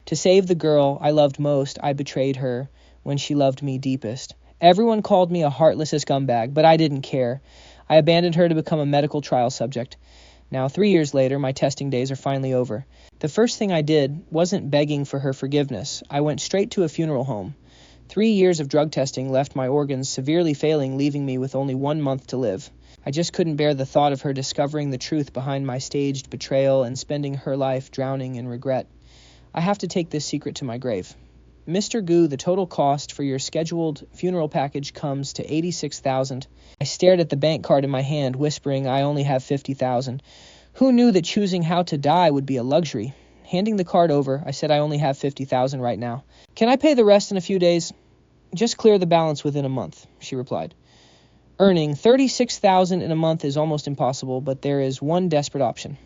To save the girl I loved most, I betrayed her when she loved me deepest. Everyone called me a heartless scumbag, but I didn't care. I abandoned her to become a medical trial subject. Now, 3 years later, my testing days are finally over. The first thing I did wasn't begging for her forgiveness. I went straight to a funeral home. 3 years of drug testing left my organs severely failing, leaving me with only 1 month to live. I just couldn't bear the thought of her discovering the truth behind my staged betrayal and spending her life drowning in regret. I have to take this secret to my grave. Mr. Gu, the total cost for your scheduled funeral package comes to $86,000. I stared at the bank card in my hand, whispering, I only have $50,000. Who knew that choosing how to die would be a luxury? Handing the card over, I said I only have $50,000 right now. Can I pay the rest in a few days? Just clear the balance within a month, she replied. Earning $36,000 in a month is almost impossible, but there is one desperate option.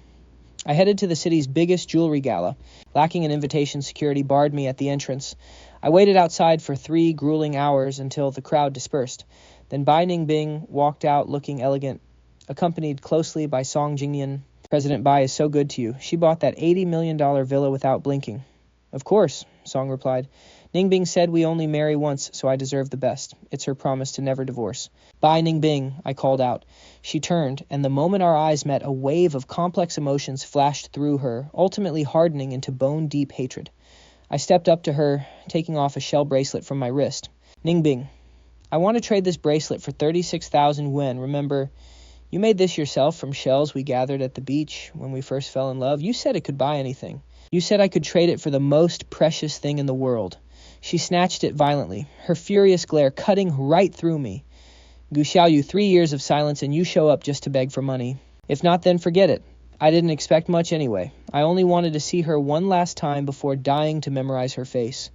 I headed to the city's biggest jewelry gala. Lacking an invitation, security barred me at the entrance. I waited outside for 3 grueling hours until the crowd dispersed. Then Bai Ningbing walked out looking elegant, accompanied closely by Song Jingyan. President Bai is so good to you. She bought that $80 million villa without blinking. Of course, Song replied. Ningbing said we only marry once, so I deserve the best. It's her promise to never divorce. Bai Ningbing, I called out. She turned, and the moment our eyes met, a wave of complex emotions flashed through her, ultimately hardening into bone-deep hatred. I stepped up to her, taking off a shell bracelet from my wrist. Ningbing, I want to trade this bracelet for 36,000 yuan. Remember, you made this yourself from shells we gathered at the beach when we first fell in love. You said it could buy anything. You said I could trade it for the most precious thing in the world. She snatched it violently, her furious glare cutting right through me. Gu Xiaoyu, 3 years of silence and you show up just to beg for money. If not, then forget it. I didn't expect much anyway. I only wanted to see her one last time before dying to memorize her face.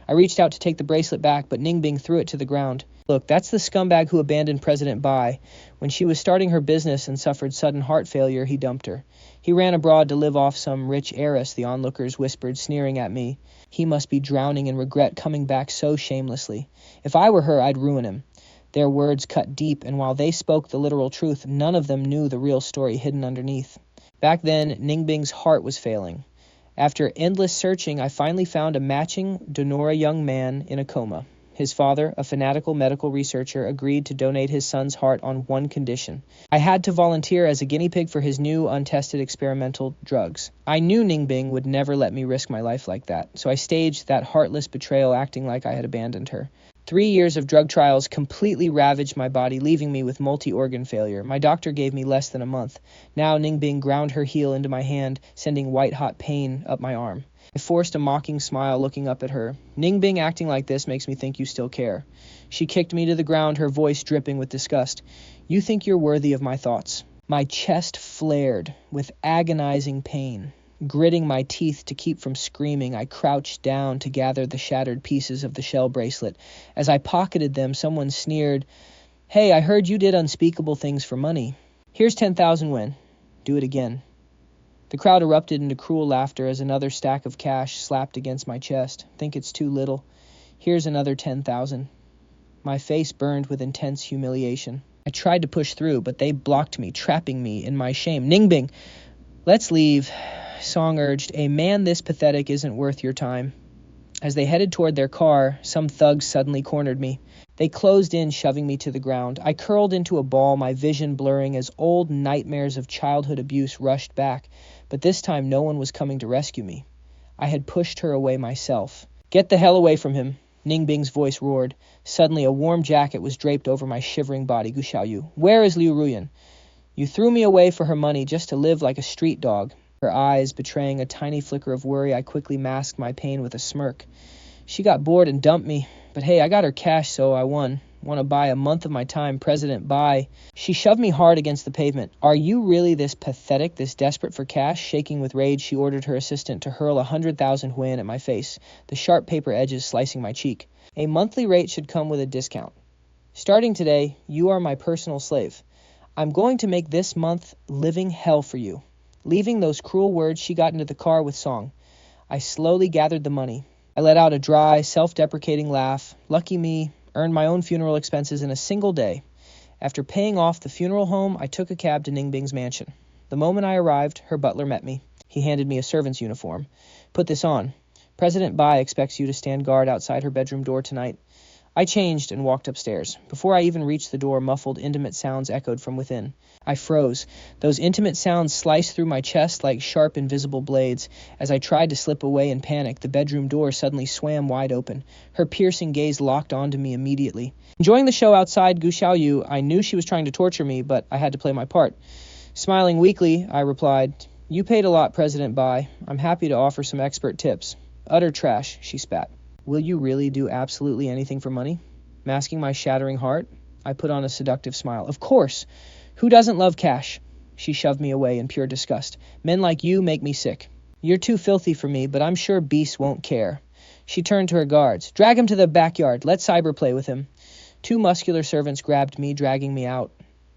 I reached out to take the bracelet back, but Ningbing threw it to the ground. Look, that's the scumbag who abandoned President Bai. When she was starting her business and suffered sudden heart failure, he dumped her. He ran abroad to live off some rich heiress, the onlookers whispered, sneering at me. He must be drowning in regret, coming back so shamelessly. If I were her, I'd ruin him. Their words cut deep, and while they spoke the literal truth, none of them knew the real story hidden underneath. Back then, Ningbing's heart was failing. After endless searching, I finally found a matching Donora young man in a coma. His father, a fanatical medical researcher, agreed to donate his son's heart on one condition. I had to volunteer as a guinea pig for his new, untested experimental drugs. I knew Ningbing would never let me risk my life like that, so I staged that heartless betrayal, acting like I had abandoned her. 3 years of drug trials completely ravaged my body, leaving me with multi-organ failure. My doctor gave me less than a month. Now Ningbing ground her heel into my hand, sending white-hot pain up my arm. I forced a mocking smile, looking up at her. Ningbing, acting like this makes me think you still care. She kicked me to the ground, her voice dripping with disgust. You think you're worthy of my thoughts. My chest flared with agonizing pain. Gritting my teeth to keep from screaming, I crouched down to gather the shattered pieces of the shell bracelet. As I pocketed them, someone sneered, Hey, I heard you did unspeakable things for money. Here's 10,000 yuan. Do it again. The crowd erupted into cruel laughter as another stack of cash slapped against my chest. Think it's too little? Here's another 10,000. My face burned with intense humiliation. I tried to push through, but they blocked me, trapping me in my shame. Ningbing, let's leave, Song urged. A man this pathetic isn't worth your time. As they headed toward their car, some thugs suddenly cornered me. They closed in, shoving me to the ground. I curled into a ball, my vision blurring as old nightmares of childhood abuse rushed back. But this time no one was coming to rescue me. I had pushed her away myself. Get the hell away from him, Ningbing's voice roared. Suddenly a warm jacket was draped over my shivering body. Gu Xiaoyu, where is Liu Ruyan? You threw me away for her money just to live like a street dog. Her eyes betraying a tiny flicker of worry, I quickly masked my pain with a smirk. She got bored and dumped me. But hey, I got her cash, so I won. Want to buy a month of my time, President Bai. She shoved me hard against the pavement. Are you really this pathetic, this desperate for cash? Shaking with rage, she ordered her assistant to hurl 100,000 yuan at my face, the sharp paper edges slicing my cheek. A monthly rate should come with a discount. Starting today, you are my personal slave. I'm going to make this month living hell for you. Leaving those cruel words, she got into the car with Song. I slowly gathered the money. I let out a dry, self-deprecating laugh. Lucky me, earned my own funeral expenses in a single day. After paying off the funeral home, I took a cab to Ningbing's mansion. The moment I arrived, her butler met me. He handed me a servant's uniform. Put this on. President Bai expects you to stand guard outside her bedroom door tonight. I changed and walked upstairs. Before I even reached the door, muffled, intimate sounds echoed from within. I froze. Those intimate sounds sliced through my chest like sharp, invisible blades. As I tried to slip away in panic, the bedroom door suddenly swam wide open. Her piercing gaze locked onto me immediately. Enjoying the show outside Gu Xiaoyu, I knew she was trying to torture me, but I had to play my part. Smiling weakly, I replied, "You paid a lot, President Bai. I'm happy to offer some expert tips." "Utter trash," she spat. "Will you really do absolutely anything for money?" Masking my shattering heart, I put on a seductive smile. "Of course! Who doesn't love cash?" She shoved me away in pure disgust. "Men like you make me sick. You're too filthy for me, but I'm sure beasts won't care." She turned to her guards. "Drag him to the backyard. Let Cyber play with him." Two muscular servants grabbed me, dragging me out.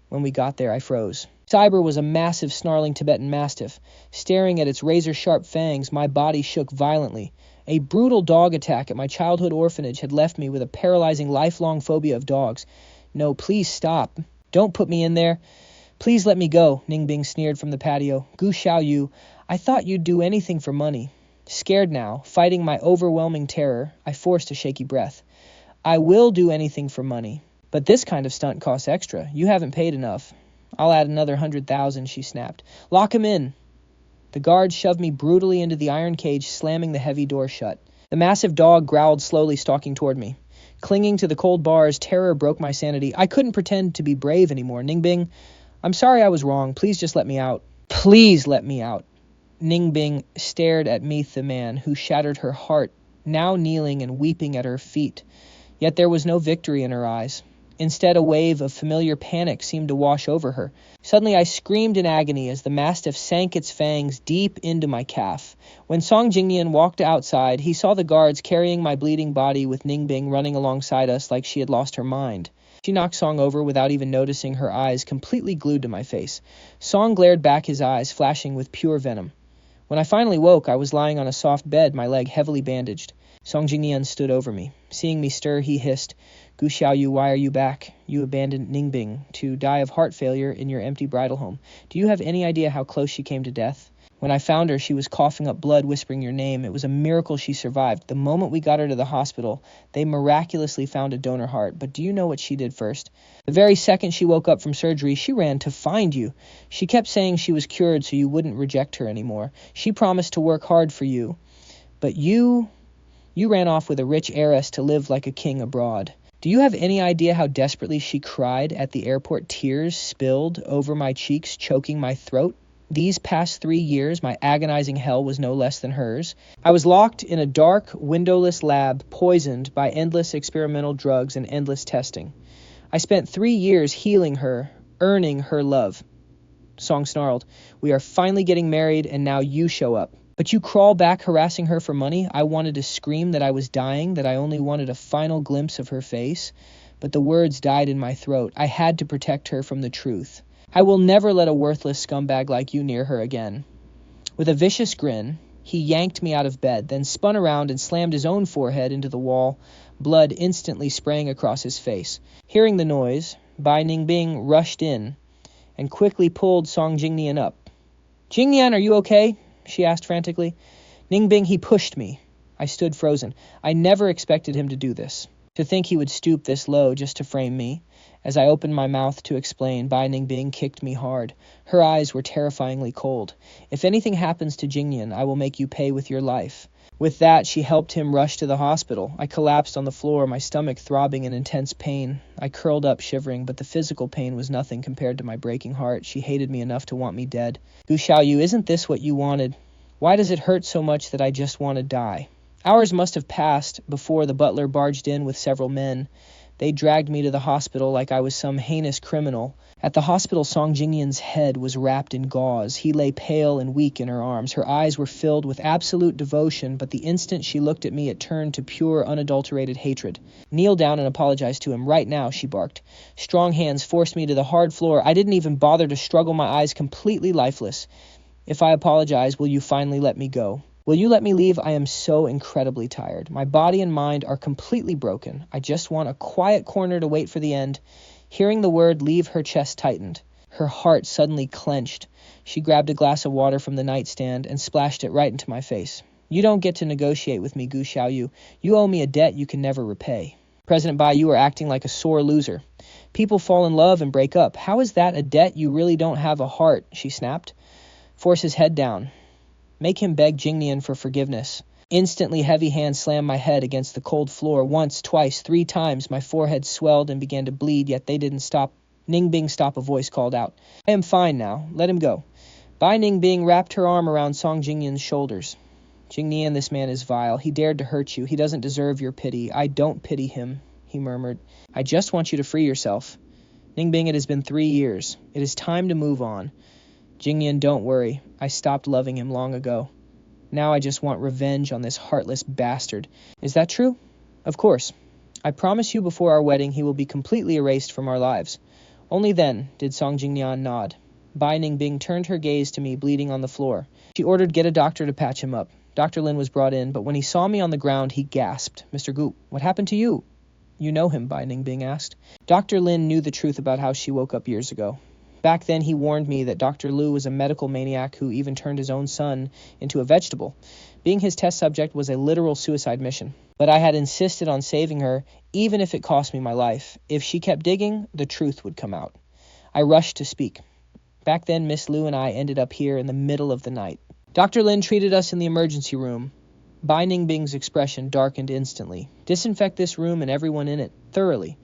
When we got there, I froze. Cyber was a massive, snarling Tibetan Mastiff. Staring at its razor-sharp fangs, my body shook violently. A brutal dog attack at my childhood orphanage had left me with a paralyzing lifelong phobia of dogs. "No, please stop. Don't put me in there. Please let me go," Ningbing sneered from the patio. "Gu Xiaoyu, I thought you'd do anything for money." Scared now, fighting my overwhelming terror, I forced a shaky breath. "I will do anything for money. But this kind of stunt costs extra. You haven't paid enough." "I'll add another 100,000, she snapped. "Lock him in." The guard shoved me brutally into the iron cage, slamming the heavy door shut. The massive dog growled slowly, stalking toward me. Clinging to the cold bars, terror broke my sanity. I couldn't pretend to be brave anymore. "Ningbing, I'm sorry I was wrong. Please just let me out." "Please let me out." Ningbing stared at Meath, the man who shattered her heart, now kneeling and weeping at her feet. Yet there was no victory in her eyes. Instead, a wave of familiar panic seemed to wash over her. Suddenly, I screamed in agony as the mastiff sank its fangs deep into my calf. When Song Jingnian walked outside, he saw the guards carrying my bleeding body with Ningbing running alongside us like she had lost her mind. She knocked Song over without even noticing, her eyes completely glued to my face. Song glared back, his eyes flashing with pure venom. When I finally woke, I was lying on a soft bed, my leg heavily bandaged. Song Jingnian stood over me. Seeing me stir, he hissed, "Gu Xiaoyu, why are you back? You abandoned Ningbing to die of heart failure in your empty bridal home. Do you have any idea how close she came to death? When I found her, she was coughing up blood, whispering your name. It was a miracle she survived. The moment we got her to the hospital, they miraculously found a donor heart. But do you know what she did first? The very second she woke up from surgery, she ran to find you. She kept saying she was cured so you wouldn't reject her anymore. She promised to work hard for you. But you ran off with a rich heiress to live like a king abroad. Do you have any idea how desperately she cried at the airport? Tears spilled over my cheeks, choking my throat. These past 3 years, my agonizing hell was no less than hers. I was locked in a dark, windowless lab, poisoned by endless experimental drugs and endless testing. I spent 3 years healing her, earning her love. Song snarled, "We are finally getting married, and now you show up. But you crawl back harassing her for money." I wanted to scream that I was dying, that I only wanted a final glimpse of her face. But the words died in my throat. I had to protect her from the truth. "I will never let a worthless scumbag like you near her again." With a vicious grin, he yanked me out of bed, then spun around and slammed his own forehead into the wall, blood instantly spraying across his face. Hearing the noise, Bai Ningbing rushed in and quickly pulled Song Jingnian up. "Jingnian, are you okay?" she asked frantically. "Ningbing, he pushed me." I stood frozen. I never expected him to do this. To think he would stoop this low just to frame me. As I opened my mouth to explain, Bai Ningbing kicked me hard. Her eyes were terrifyingly cold. "If anything happens to Jingnian, I will make you pay with your life." With that, she helped him rush to the hospital. I collapsed on the floor, my stomach throbbing in intense pain. I curled up, shivering, but the physical pain was nothing compared to my breaking heart. She hated me enough to want me dead. "Gu Xiaoyu, isn't this what you wanted? Why does it hurt so much that I just want to die?" Hours must have passed before the butler barged in with several men. They dragged me to the hospital like I was some heinous criminal. At the hospital, Song Jingnian's head was wrapped in gauze. He lay pale and weak in her arms. Her eyes were filled with absolute devotion, but the instant she looked at me, it turned to pure, unadulterated hatred. "Kneel down and apologize to him right now," she barked. Strong hands forced me to the hard floor. I didn't even bother to struggle, my eyes completely lifeless. "If I apologize, will you finally let me go? Will you let me leave? I am so incredibly tired. My body and mind are completely broken. I just want a quiet corner to wait for the end." Hearing the word leave, her chest tightened. Her heart suddenly clenched. She grabbed a glass of water from the nightstand and splashed it right into my face. You don't get to negotiate with me, Gu Xiaoyu. You owe me a debt you can never repay. President Bai, you are acting like a sore loser. People fall in love and break up. How is that a debt? You really don't have a heart, she snapped. Force his head down. Make him beg Jingnian for forgiveness. Instantly, heavy hands slammed my head against the cold floor. Once, twice, 3 times, my forehead swelled and began to bleed, yet they didn't stop. Ningbing, stop, a voice called out. I am fine now. Let him go. Bai Ningbing wrapped her arm around Song Jingnian's shoulders. Jingnian, this man is vile. He dared to hurt you. He doesn't deserve your pity. I don't pity him, he murmured. I just want you to free yourself. Ningbing, it has been 3 years. It is time to move on. Jingnian, don't worry. I stopped loving him long ago. Now I just want revenge on this heartless bastard. Is that true? Of course. I promise you before our wedding he will be completely erased from our lives. Only then did Song Jingnian nod. Bai Ningbing turned her gaze to me, bleeding on the floor. She ordered get a doctor to patch him up. Dr. Lin was brought in, but when he saw me on the ground, he gasped. Mr. Gu, what happened to you? You know him, Bai Ningbing asked. Dr. Lin knew the truth about how she woke up years ago. Back then, he warned me that Dr. Liu was a medical maniac who even turned his own son into a vegetable. Being his test subject was a literal suicide mission. But I had insisted on saving her, even if it cost me my life. If she kept digging, the truth would come out. I rushed to speak. Back then, Miss Liu and I ended up here in the middle of the night. Dr. Lin treated us in the emergency room. Bai Ningbing's expression darkened instantly. Disinfect this room and everyone in it, thoroughly.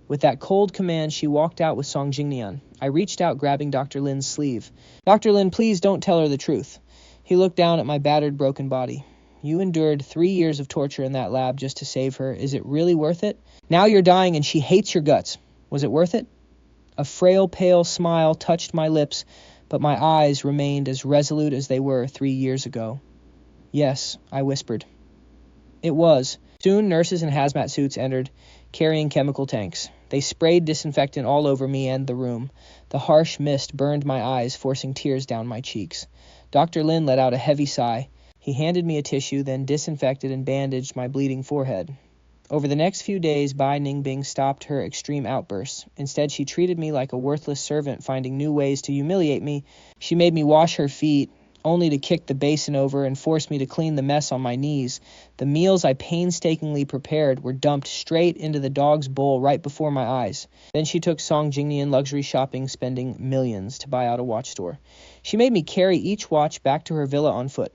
With that cold command, she walked out with Song Jingnian. I reached out, grabbing Dr. Lin's sleeve. Dr. Lin, please don't tell her the truth. He looked down at my battered, broken body. You endured 3 years of torture in that lab just to save her. Is it really worth it? Now you're dying and she hates your guts. Was it worth it? A frail, pale smile touched my lips, but my eyes remained as resolute as they were 3 years ago. Yes, I whispered. It was. Soon, nurses in hazmat suits entered, carrying chemical tanks. They sprayed disinfectant all over me and the room. The harsh mist burned my eyes, forcing tears down my cheeks. Dr. Lin let out a heavy sigh. He handed me a tissue, then disinfected and bandaged my bleeding forehead. Over the next few days, Bai Ningbing stopped her extreme outbursts. Instead, she treated me like a worthless servant, finding new ways to humiliate me. She made me wash her feet, only to kick the basin over and force me to clean the mess on my knees. The meals I painstakingly prepared were dumped straight into the dog's bowl right before my eyes. Then she took Song Jingnian luxury shopping, spending millions to buy out a watch store. She made me carry each watch back to her villa on foot.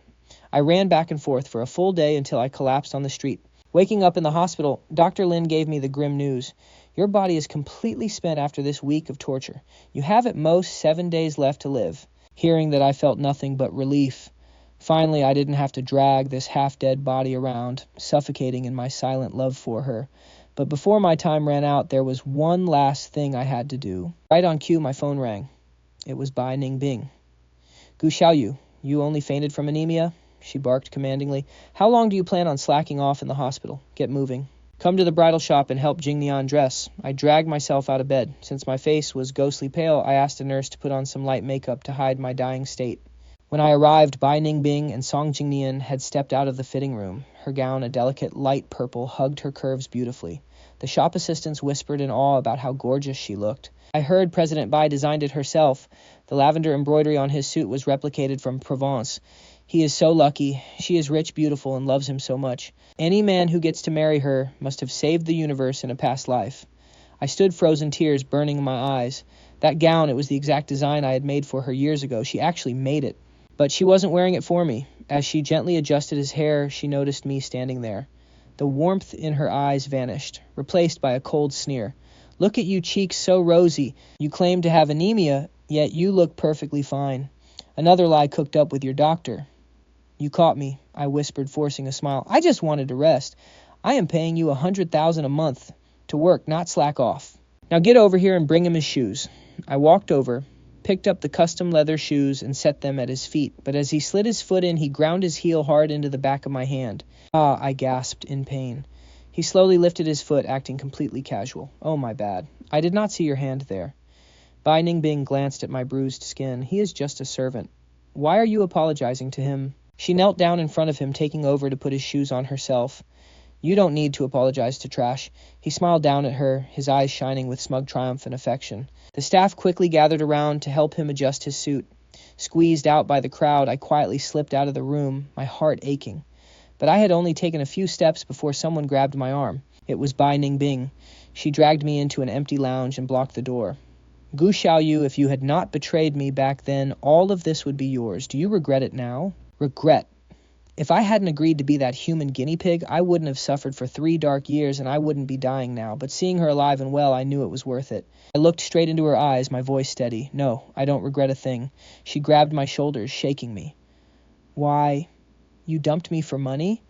I ran back and forth for a full day until I collapsed on the street. Waking up in the hospital, Dr. Lin gave me the grim news. Your body is completely spent after this week of torture. You have at most 7 days left to live. Hearing that, I felt nothing but relief. Finally, I didn't have to drag this half-dead body around, suffocating in my silent love for her. But before my time ran out, there was one last thing I had to do. Right on cue, my phone rang. It was Bai Ningbing. Gu Xiaoyu, you only fainted from anemia? She barked commandingly. How long do you plan on slacking off in the hospital? Get moving. Come to the bridal shop and help Jingnian dress. I dragged myself out of bed. Since my face was ghostly pale, I asked a nurse to put on some light makeup to hide my dying state. When I arrived, Bai Ningbing and Song Jingnian had stepped out of the fitting room. Her gown, a delicate light purple, hugged her curves beautifully. The shop assistants whispered in awe about how gorgeous she looked. I heard President Bai designed it herself. The lavender embroidery on his suit was replicated from Provence. He is so lucky. She is rich, beautiful, and loves him so much. Any man who gets to marry her must have saved the universe in a past life. I stood frozen, tears burning in my eyes. That gown, it was the exact design I had made for her years ago. She actually made it. But she wasn't wearing it for me. As she gently adjusted his hair, she noticed me standing there. The warmth in her eyes vanished, replaced by a cold sneer. Look at you, cheeks so rosy. You claim to have anemia, yet you look perfectly fine. Another lie cooked up with your doctor. You caught me, I whispered, forcing a smile. I just wanted to rest. I am paying you $100,000 a month to work, not slack off. Now get over here and bring him his shoes. I walked over, picked up the custom leather shoes and set them at his feet, but as he slid his foot in, he ground his heel hard into the back of my hand. Ah, I gasped in pain. He slowly lifted his foot, acting completely casual. Oh, my bad. I did not see your hand there. Bai Ningbing glanced at my bruised skin. He is just a servant. Why are you apologizing to him? She knelt down in front of him, taking over to put his shoes on herself. You don't need to apologize to Trash. He smiled down at her, his eyes shining with smug triumph and affection. The staff quickly gathered around to help him adjust his suit. Squeezed out by the crowd, I quietly slipped out of the room, my heart aching. But I had only taken a few steps before someone grabbed my arm. It was Bai Ningbing. She dragged me into an empty lounge and blocked the door. Gu Xiaoyu, if you had not betrayed me back then, all of this would be yours. Do you regret it now? Regret. If I hadn't agreed to be that human guinea pig, I wouldn't have suffered for 3 dark years and I wouldn't be dying now. But seeing her alive and well, I knew it was worth it. I looked straight into her eyes, my voice steady. No, I don't regret a thing. She grabbed my shoulders, shaking me. Why, you dumped me for money?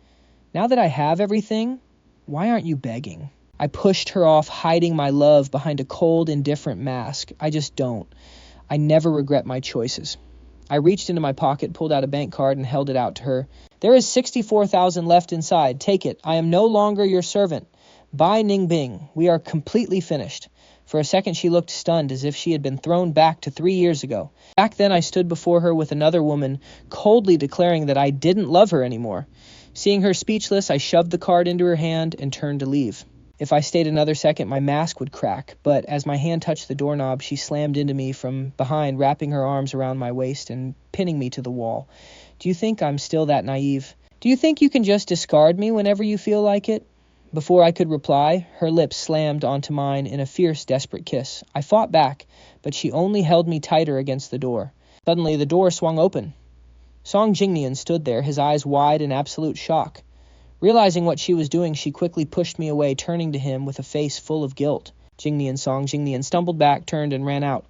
Now that I have everything, why aren't you begging? I pushed her off, hiding my love behind a cold, indifferent mask. I just don't. I never regret my choices. I reached into my pocket, pulled out a bank card, and held it out to her. There is 64,000 left inside. Take it. I am no longer your servant. Bai Ningbing, we are completely finished. For a second she looked stunned, as if she had been thrown back to 3 years ago. Back then I stood before her with another woman, coldly declaring that I didn't love her anymore. Seeing her speechless, I shoved the card into her hand and turned to leave. If I stayed another second, my mask would crack, but as my hand touched the doorknob, she slammed into me from behind, wrapping her arms around my waist and pinning me to the wall. Do you think I'm still that naive? Do you think you can just discard me whenever you feel like it? Before I could reply, her lips slammed onto mine in a fierce, desperate kiss. I fought back, but she only held me tighter against the door. Suddenly, the door swung open. Song Jingnian stood there, his eyes wide in absolute shock. Realizing what she was doing, she quickly pushed me away, turning to him with a face full of guilt. Jingnian stumbled back, turned, and ran out.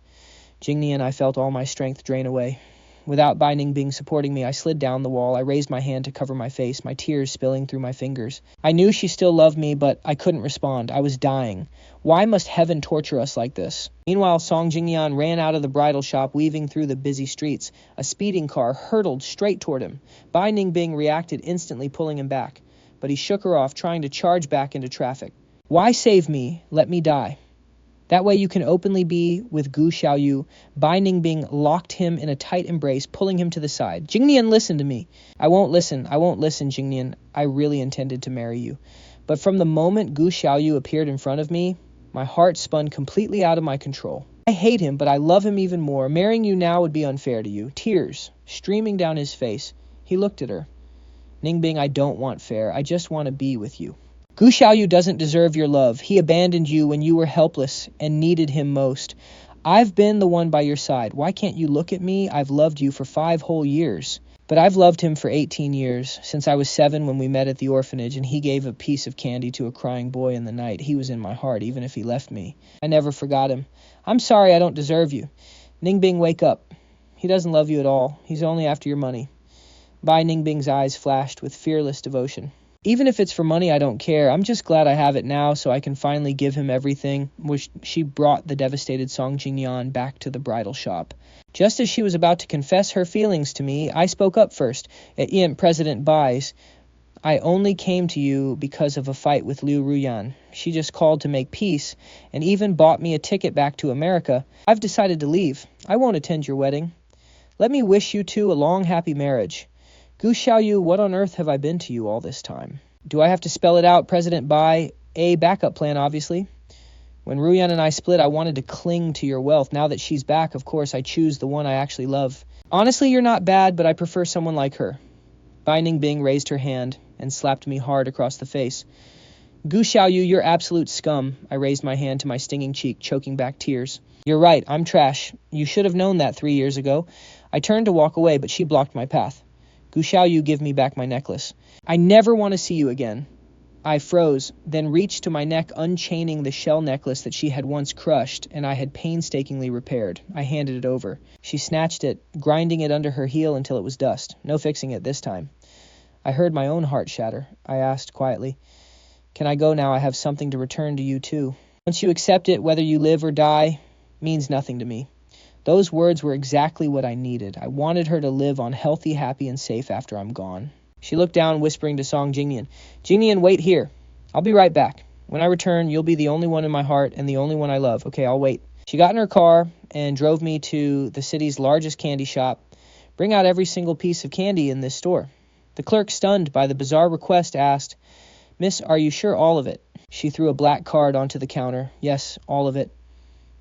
Jingnian, I felt all my strength drain away. Without Bai Ningbing supporting me, I slid down the wall. I raised my hand to cover my face, my tears spilling through my fingers. I knew she still loved me, but I couldn't respond. I was dying. Why must heaven torture us like this? Meanwhile, Song Jingnian ran out of the bridal shop, weaving through the busy streets. A speeding car hurtled straight toward him. Bai Ningbing reacted instantly, pulling him back. But he shook her off, trying to charge back into traffic. Why save me? Let me die. That way you can openly be with Gu Xiaoyu. Bai Ningbing locked him in a tight embrace, pulling him to the side. Jingnian, listen to me. I won't listen, Jingnian. I really intended to marry you. But from the moment Gu Xiaoyu appeared in front of me, my heart spun completely out of my control. I hate him, but I love him even more. Marrying you now would be unfair to you. Tears streaming down his face. He looked at her. Ningbing, I don't want fair. I just want to be with you. Gu Xiaoyu doesn't deserve your love. He abandoned you when you were helpless and needed him most. I've been the one by your side. Why can't you look at me? I've loved you for 5 whole years. But I've loved him for 18 years, since I was 7 when we met at the orphanage and he gave a piece of candy to a crying boy in the night. He was in my heart, even if he left me. I never forgot him. I'm sorry I don't deserve you. Ningbing, wake up. He doesn't love you at all. He's only after your money. Bai Ningbing's eyes flashed with fearless devotion. Even if it's for money, I don't care. I'm just glad I have it now so I can finally give him everything. Which she brought the devastated Song Jingnian back to the bridal shop. Just as she was about to confess her feelings to me, I spoke up first. President Bai's. I only came to you because of a fight with Liu Ruyan. She just called to make peace and even bought me a ticket back to America. I've decided to leave. I won't attend your wedding. Let me wish you two a long, happy marriage. Gu Xiaoyu, what on earth have I been to you all this time? Do I have to spell it out, President Bai? A backup plan, obviously. When Ruyan and I split, I wanted to cling to your wealth. Now that she's back, of course, I choose the one I actually love. Honestly, you're not bad, but I prefer someone like her. Bai Ningbing raised her hand and slapped me hard across the face. Gu Xiaoyu, you're absolute scum. I raised my hand to my stinging cheek, choking back tears. You're right, I'm trash. You should have known that 3 years ago. I turned to walk away, but she blocked my path. Gu Xiaoyu, give me back my necklace. I never want to see you again. I froze, then reached to my neck, unchaining the shell necklace that she had once crushed and I had painstakingly repaired. I handed it over. She snatched it, grinding it under her heel until it was dust. No fixing it this time. I heard my own heart shatter. I asked quietly, can I go now? I have something to return to you too. Once you accept it, whether you live or die, means nothing to me. Those words were exactly what I needed. I wanted her to live on healthy, happy, and safe after I'm gone. She looked down, whispering to Song Jingnian. Jingnian, wait here. I'll be right back. When I return, you'll be the only one in my heart and the only one I love. Okay, I'll wait. She got in her car and drove me to the city's largest candy shop. Bring out every single piece of candy in this store. The clerk, stunned by the bizarre request, asked, Miss, are you sure all of it? She threw a black card onto the counter. Yes, all of it.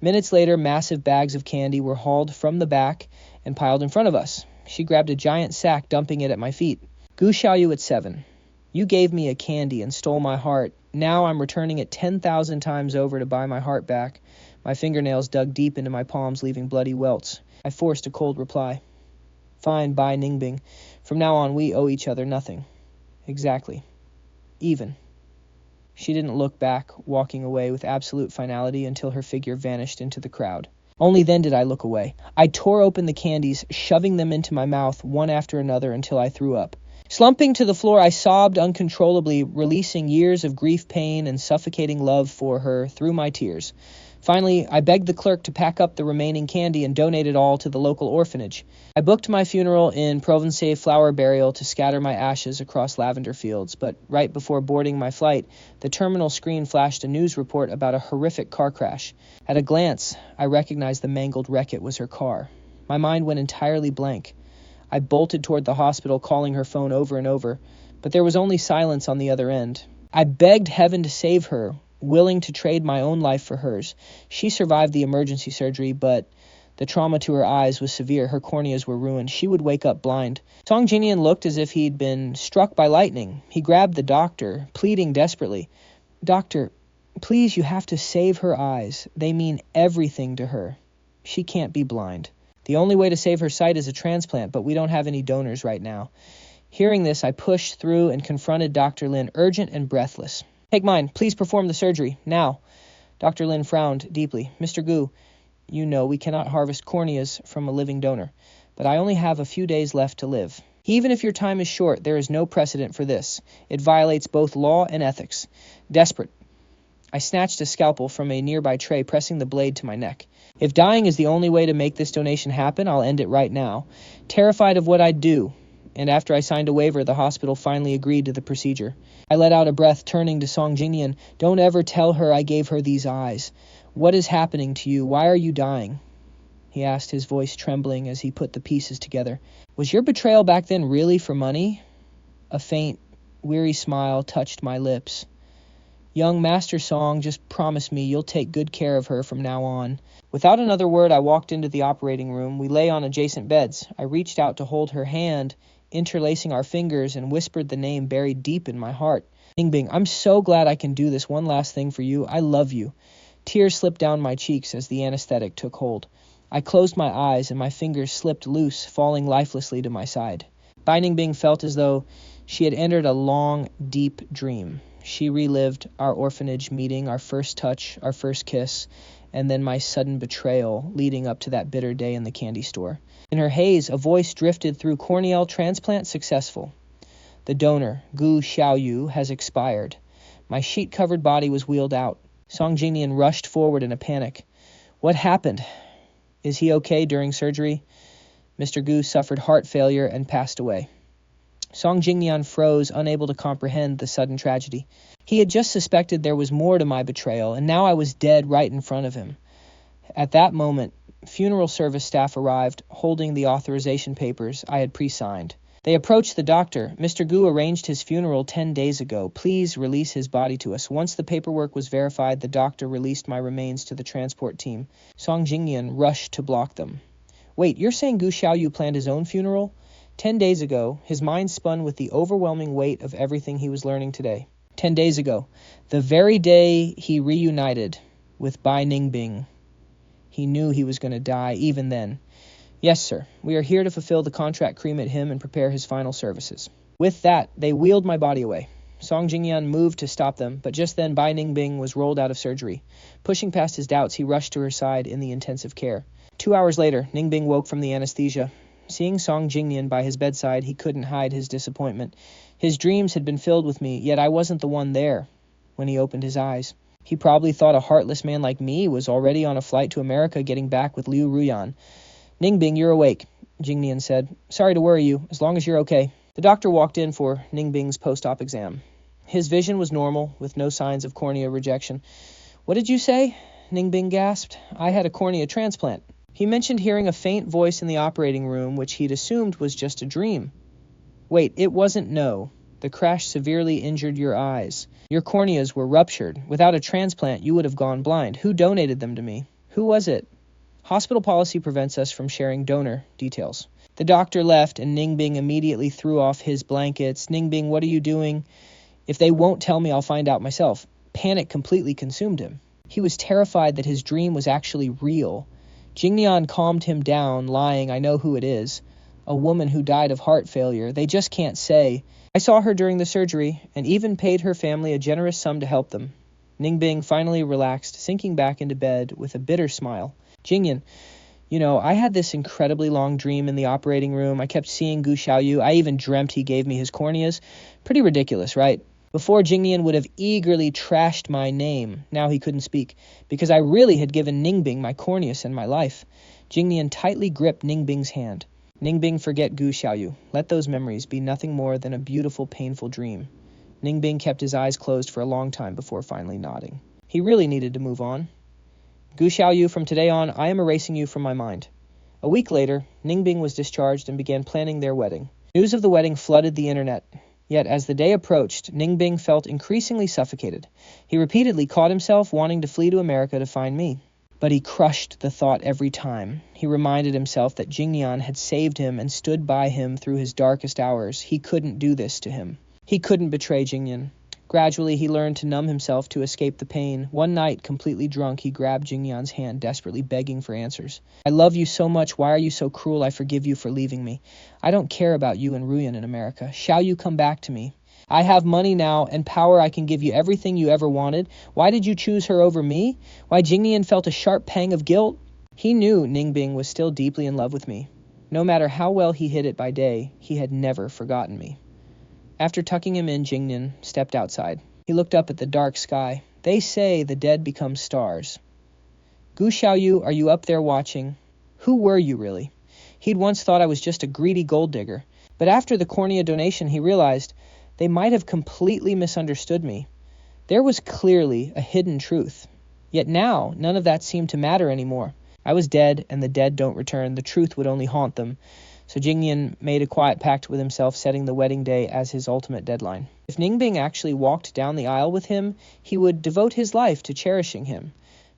Minutes later, massive bags of candy were hauled from the back and piled in front of us. She grabbed a giant sack, dumping it at my feet. Gu Xiaoyu at 7. You gave me a candy and stole my heart. Now I'm returning it 10,000 times over to buy my heart back. My fingernails dug deep into my palms, leaving bloody welts. I forced a cold reply. Fine, Bai Ningbing. From now on, we owe each other nothing. Exactly. Even. She didn't look back, walking away with absolute finality until her figure vanished into the crowd. Only then did I look away. I tore open the candies, shoving them into my mouth one after another until I threw up. Slumping to the floor, I sobbed uncontrollably, releasing years of grief, pain, and suffocating love for her through my tears. Finally, I begged the clerk to pack up the remaining candy and donate it all to the local orphanage. I booked my funeral in Provence flower burial to scatter my ashes across lavender fields, but right before boarding my flight, the terminal screen flashed a news report about a horrific car crash. At a glance, I recognized the mangled wreck it was her car. My mind went entirely blank. I bolted toward the hospital, calling her phone over and over, but there was only silence on the other end. I begged heaven to save her, willing to trade my own life for hers. She survived the emergency surgery, but the trauma to her eyes was severe. Her corneas were ruined. She would wake up blind. Song Jinian looked as if he'd been struck by lightning. He grabbed the doctor, pleading desperately. Doctor, please, you have to save her eyes. They mean everything to her. She can't be blind. The only way to save her sight is a transplant, but we don't have any donors right now. Hearing this, I pushed through and confronted Dr. Lin, urgent and breathless. Take mine. Please perform the surgery. Now. Dr. Lin frowned deeply. Mr. Gu, you know we cannot harvest corneas from a living donor, but I only have a few days left to live. Even if your time is short, there is no precedent for this. It violates both law and ethics. Desperate, I snatched a scalpel from a nearby tray, pressing the blade to my neck. If dying is the only way to make this donation happen, I'll end it right now. Terrified of what I'd do, and after I signed a waiver, the hospital finally agreed to the procedure. I let out a breath, turning to Song Jinian. Don't ever tell her I gave her these eyes. What is happening to you? Why are you dying? He asked, his voice trembling as he put the pieces together. Was your betrayal back then really for money? A faint, weary smile touched my lips. Young Master Song, just promise me you'll take good care of her from now on. Without another word, I walked into the operating room. We lay on adjacent beds. I reached out to hold her hand, interlacing our fingers, and whispered the name buried deep in my heart. Ningbing, I'm so glad I can do this one last thing for you. I love you. Tears slipped down my cheeks as the anesthetic took hold. I closed my eyes and my fingers slipped loose, falling lifelessly to my side. Bai Ningbing felt as though she had entered a long, deep dream. She relived our orphanage meeting, our first touch, our first kiss, and then my sudden betrayal leading up to that bitter day in the candy store. In her haze, a voice drifted through. Corneal transplant successful. The donor, Gu Xiaoyu, has expired. My sheet-covered body was wheeled out. Song Jinian rushed forward in a panic. What happened? Is he okay during surgery? Mr. Gu suffered heart failure and passed away. Song Jinian froze, unable to comprehend the sudden tragedy. He had just suspected there was more to my betrayal, and now I was dead right in front of him. At that moment, funeral service staff arrived, holding the authorization papers I had pre-signed. They approached the doctor. Mr. Gu arranged his funeral 10 days ago. Please release his body to us. Once the paperwork was verified, the doctor released my remains to the transport team. Song Jinian rushed to block them. Wait, you're saying Gu Xiaoyu planned his own funeral? 10 days ago, his mind spun with the overwhelming weight of everything he was learning today. 10 days ago, the very day he reunited with Bai Ningbing. He knew he was going to die even then. Yes, sir. We are here to fulfill the contract, cremate him, and prepare his final services. With that, they wheeled my body away. Song Jinian moved to stop them, but just then Bai Ningbing was rolled out of surgery. Pushing past his doubts, he rushed to her side in the intensive care. 2 hours later, Ningbing woke from the anesthesia. Seeing Song Jinian by his bedside, he couldn't hide his disappointment. His dreams had been filled with me, yet I wasn't the one there when he opened his eyes. He probably thought a heartless man like me was already on a flight to America getting back with Liu Ruyan. Ningbing, you're awake, Jinian said. Sorry to worry you, as long as you're okay. The doctor walked in for Ningbing's post-op exam. His vision was normal, with no signs of cornea rejection. What did you say? Ningbing gasped. I had a cornea transplant. He mentioned hearing a faint voice in the operating room, which he'd assumed was just a dream. Wait, it wasn't no. The crash severely injured your eyes. Your corneas were ruptured. Without a transplant, you would have gone blind. Who donated them to me? Who was it? Hospital policy prevents us from sharing donor details. The doctor left, and Ningbing immediately threw off his blankets. Ningbing, what are you doing? If they won't tell me, I'll find out myself. Panic completely consumed him. He was terrified that his dream was actually real. Jingnian calmed him down, lying, I know who it is. A woman who died of heart failure. They just can't say. I saw her during the surgery, and even paid her family a generous sum to help them. Ningbing finally relaxed, sinking back into bed with a bitter smile. Jingnian, I had this incredibly long dream in the operating room. I kept seeing Gu Xiaoyu. I even dreamt he gave me his corneas. Pretty ridiculous, right? Before, Jingnian would have eagerly trashed my name. Now he couldn't speak, because I really had given Ningbing my corneas and my life. Jingnian tightly gripped Ningbing's hand. Ningbing, forget Gu Xiaoyu. Let those memories be nothing more than a beautiful, painful dream. Ningbing kept his eyes closed for a long time before finally nodding. He really needed to move on. Gu Xiaoyu, from today on, I am erasing you from my mind. A week later, Ningbing was discharged and began planning their wedding. News of the wedding flooded the internet. Yet, as the day approached, Ningbing felt increasingly suffocated. He repeatedly caught himself wanting to flee to America to find me. But he crushed the thought every time. He reminded himself that Jingnian had saved him and stood by him through his darkest hours. He couldn't do this to him. He couldn't betray Jingnian. Gradually, he learned to numb himself to escape the pain. One night, completely drunk, he grabbed Jingnian's hand, desperately begging for answers. I love you so much. Why are you so cruel? I forgive you for leaving me. I don't care about you and Ruyan in America. Shall you come back to me? I have money now and power. I can give you everything you ever wanted. Why did you choose her over me? Why Jingnian felt a sharp pang of guilt? He knew Ningbing was still deeply in love with me. No matter how well he hid it by day, he had never forgotten me. After tucking him in, Jingnian stepped outside. He looked up at the dark sky. They say the dead become stars. Gu Xiaoyu, are you up there watching? Who were you, really? He'd once thought I was just a greedy gold digger. But after the cornea donation, he realized they might have completely misunderstood me. There was clearly a hidden truth. Yet now, none of that seemed to matter anymore. I was dead, and the dead don't return. The truth would only haunt them. So Jingnian made a quiet pact with himself, setting the wedding day as his ultimate deadline. If Ningbing actually walked down the aisle with him, he would devote his life to cherishing him.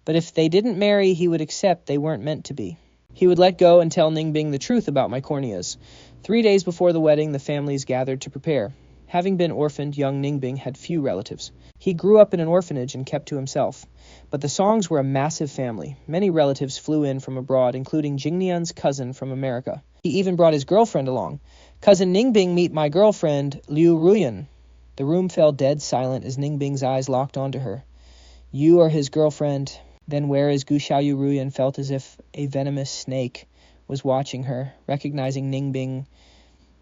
But if they didn't marry, he would accept they weren't meant to be. He would let go and tell Ningbing the truth about my corneas. 3 days before the wedding, the families gathered to prepare. Having been orphaned, young Ningbing had few relatives. He grew up in an orphanage and kept to himself. But the Songs were a massive family. Many relatives flew in from abroad, including Jingnian's cousin from America. He even brought his girlfriend along. Cousin Ningbing, meet my girlfriend, Liu Ruyan. The room fell dead silent as Ningbing's eyes locked onto her. You are his girlfriend. Then where is Gu Xiaoyu? Ruyan felt as if a venomous snake was watching her. Recognizing Ningbing,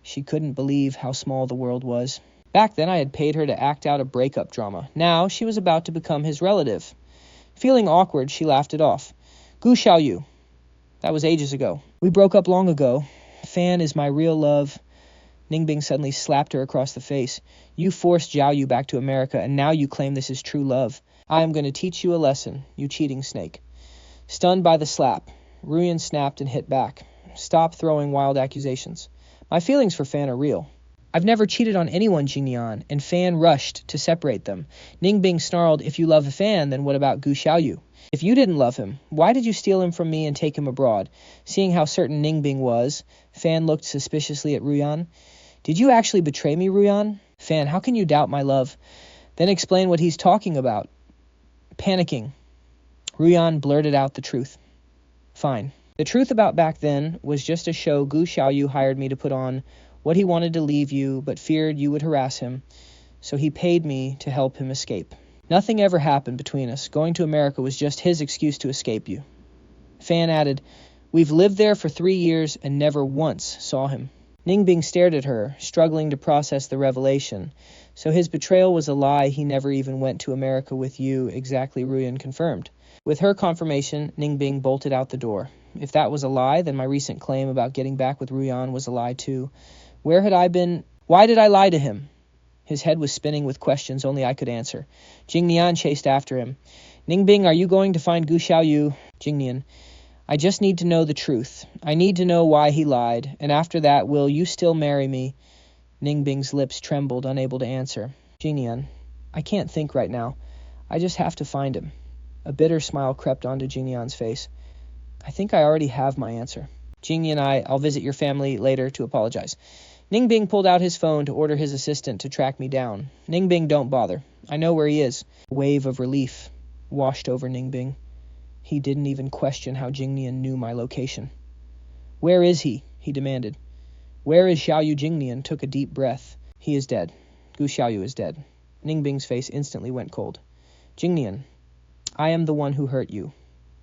she couldn't believe how small the world was. Back then I had paid her to act out a breakup drama. Now she was about to become his relative. Feeling awkward, she laughed it off. Gu Xiaoyu. That was ages ago. We broke up long ago. Fan is my real love. Ningbing suddenly slapped her across the face. You forced Xiaoyu back to America, and now you claim this is true love. I am going to teach you a lesson, you cheating snake. Stunned by the slap, Ruyan snapped and hit back. Stop throwing wild accusations. My feelings for Fan are real. I've never cheated on anyone, Jingnian, and Fan rushed to separate them. Ningbing snarled, if you love Fan, then what about Gu Xiaoyu? If you didn't love him, why did you steal him from me and take him abroad? Seeing how certain Ningbing was, Fan looked suspiciously at Ruyan. Did you actually betray me, Ruyan? Fan, how can you doubt my love? Then explain what he's talking about. Panicking, Ruyan blurted out the truth. Fine. The truth about back then was just a show Gu Xiaoyu hired me to put on. What he wanted to leave you, but feared you would harass him, so he paid me to help him escape. Nothing ever happened between us. Going to America was just his excuse to escape you. Fan added, we've lived there for 3 years and never once saw him. Ningbing stared at her, struggling to process the revelation. So his betrayal was a lie. He never even went to America with you, exactly, Ruyan confirmed. With her confirmation, Ningbing bolted out the door. If that was a lie, then my recent claim about getting back with Ruyan was a lie too. Where had I been? Why did I lie to him? His head was spinning with questions only I could answer. Jingnian chased after him. Ningbing, are you going to find Gu Xiaoyu? Jingnian, I just need to know the truth. I need to know why he lied. And after that, will you still marry me? Ningbing's lips trembled, unable to answer. Jingnian, I can't think right now. I just have to find him. A bitter smile crept onto Jingnian's face. I think I already have my answer. Jingyi and I'll visit your family later to apologize. Ningbing pulled out his phone to order his assistant to track me down. Ningbing, don't bother. I know where he is. A wave of relief washed over Ningbing. He didn't even question how Jingnian knew my location. Where is he? He demanded. Where is Xiaoyu? Jingnian took a deep breath. He is dead. Gu Xiaoyu is dead. Ningbing's face instantly went cold. Jingnian, I am the one who hurt you.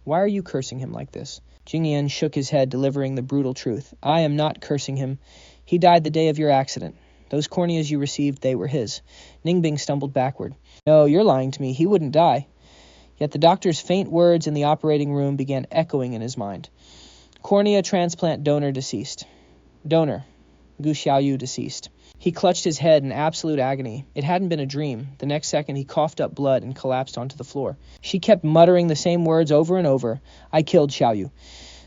Why are you cursing him like this? Jingnian shook his head, delivering the brutal truth. I am not cursing him. He died the day of your accident. Those corneas you received, they were his. Ningbing stumbled backward. No, you're lying to me. He wouldn't die. Yet the doctor's faint words in the operating room began echoing in his mind. Cornea transplant donor deceased. Donor. Gu Xiaoyu deceased. He clutched his head in absolute agony. It hadn't been a dream. The next second, he coughed up blood and collapsed onto the floor. She kept muttering the same words over and over. I killed Xiaoyu.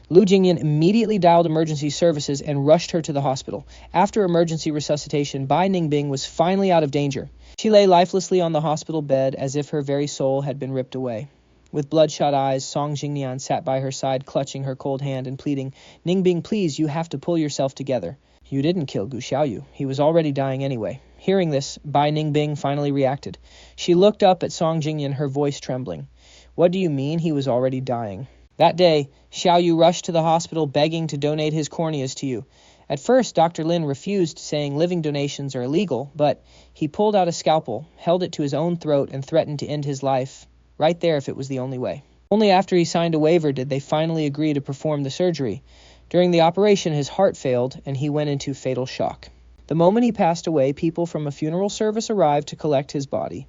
Lu Jingyan immediately dialed emergency services and rushed her to the hospital. After emergency resuscitation, Bai Ningbing was finally out of danger. She lay lifelessly on the hospital bed as if her very soul had been ripped away. With bloodshot eyes, Song Jingnian sat by her side, clutching her cold hand and pleading, Ningbing, please, you have to pull yourself together. You didn't kill Gu Xiaoyu. He was already dying anyway. Hearing this, Bai Ningbing finally reacted. She looked up at Song Jingnian, her voice trembling. What do you mean he was already dying? That day, Xiaoyu rushed to the hospital begging to donate his corneas to you. At first, Dr. Lin refused, saying living donations are illegal, but he pulled out a scalpel, held it to his own throat, and threatened to end his life, right there if it was the only way. Only after he signed a waiver did they finally agree to perform the surgery. During the operation, his heart failed, and he went into fatal shock. The moment he passed away, people from a funeral service arrived to collect his body.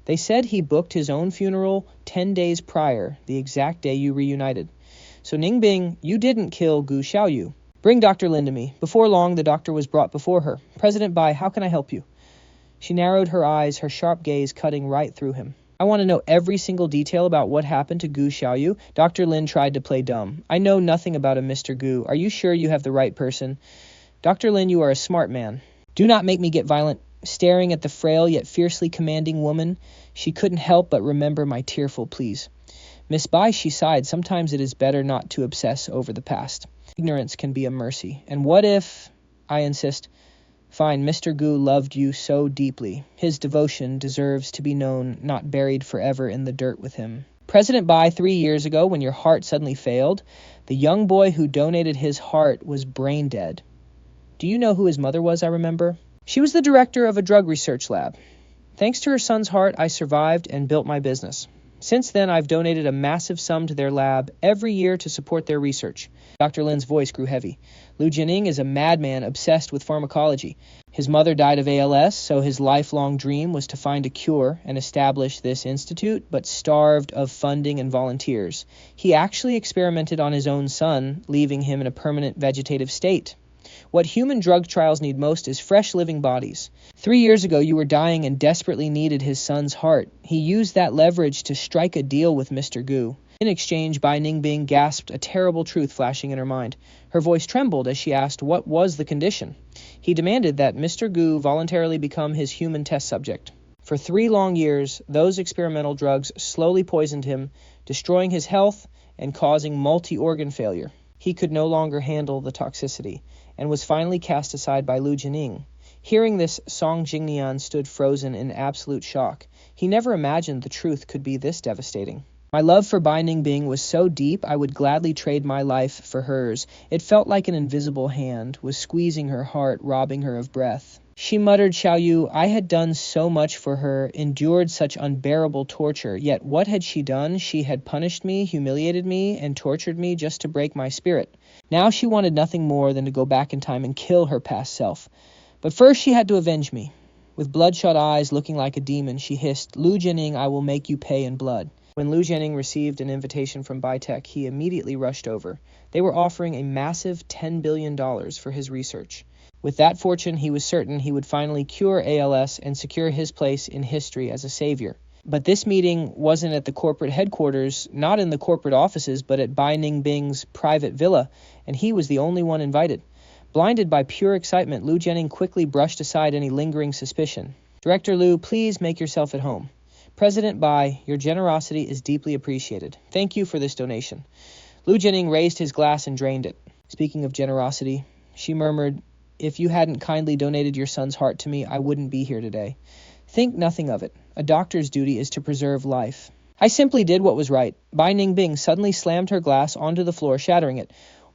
They said he booked his own funeral 10 days prior, the exact day you reunited. So Ningbing, you didn't kill Gu Xiaoyu. Bring Dr. Lin to me. Before long, the doctor was brought before her. President Bai, how can I help you? She narrowed her eyes, her sharp gaze cutting right through him. I want to know every single detail about what happened to Gu Xiaoyu. Dr. Lin tried to play dumb. I know nothing about a Mr. Gu. Are you sure you have the right person? Dr. Lin, you are a smart man. Do not make me get violent. Staring at the frail yet fiercely commanding woman, she couldn't help but remember my tearful pleas. Miss Bai, she sighed, sometimes it is better not to obsess over the past. Ignorance can be a mercy. And what if, I insist, fine, Mr. Gu loved you so deeply. His devotion deserves to be known, not buried forever in the dirt with him. President Bai, 3 years ago, when your heart suddenly failed, the young boy who donated his heart was brain dead. Do you know who his mother was, I remember? She was the director of a drug research lab. Thanks to her son's heart, I survived and built my business. Since then, I've donated a massive sum to their lab every year to support their research. Dr. Lin's voice grew heavy. Lu Jining is a madman obsessed with pharmacology. His mother died of ALS, so his lifelong dream was to find a cure and establish this institute, but starved of funding and volunteers. He actually experimented on his own son, leaving him in a permanent vegetative state. What human drug trials need most is fresh living bodies. 3 years ago, you were dying and desperately needed his son's heart. He used that leverage to strike a deal with Mr. Gu. In exchange, Bai Ningbing gasped, a terrible truth flashing in her mind. Her voice trembled as she asked what was the condition. He demanded that Mr. Gu voluntarily become his human test subject. For 3 long years, those experimental drugs slowly poisoned him, destroying his health and causing multi-organ failure. He could no longer handle the toxicity, and was finally cast aside by Lu Jining. Hearing this, Song Jingnian stood frozen in absolute shock. He never imagined the truth could be this devastating. My love for Bai Ningbing was so deep I would gladly trade my life for hers. It felt like an invisible hand was squeezing her heart, robbing her of breath. She muttered, Xiaoyu, I had done so much for her, endured such unbearable torture, yet what had she done? She had punished me, humiliated me, and tortured me just to break my spirit. Now she wanted nothing more than to go back in time and kill her past self. But first she had to avenge me. With bloodshot eyes looking like a demon, she hissed, Lu Jining, I will make you pay in blood. When Lu Jining received an invitation from Biotech, he immediately rushed over. They were offering a massive $10 billion for his research. With that fortune, he was certain he would finally cure ALS and secure his place in history as a savior. But this meeting wasn't at the corporate headquarters, not in the corporate offices, but at Bai Ningbing's private villa, and he was the only one invited. Blinded by pure excitement, Lu Jining quickly brushed aside any lingering suspicion. Director Lu, please make yourself at home. President Bai, your generosity is deeply appreciated. Thank you for this donation. Lu Jining raised his glass and drained it. Speaking of generosity, she murmured, "If you hadn't kindly donated your son's heart to me, I wouldn't be here today. Think nothing of it. A doctor's duty is to preserve life." I simply did what was right. Bai Ningbing suddenly slammed her glass onto the floor, shattering it.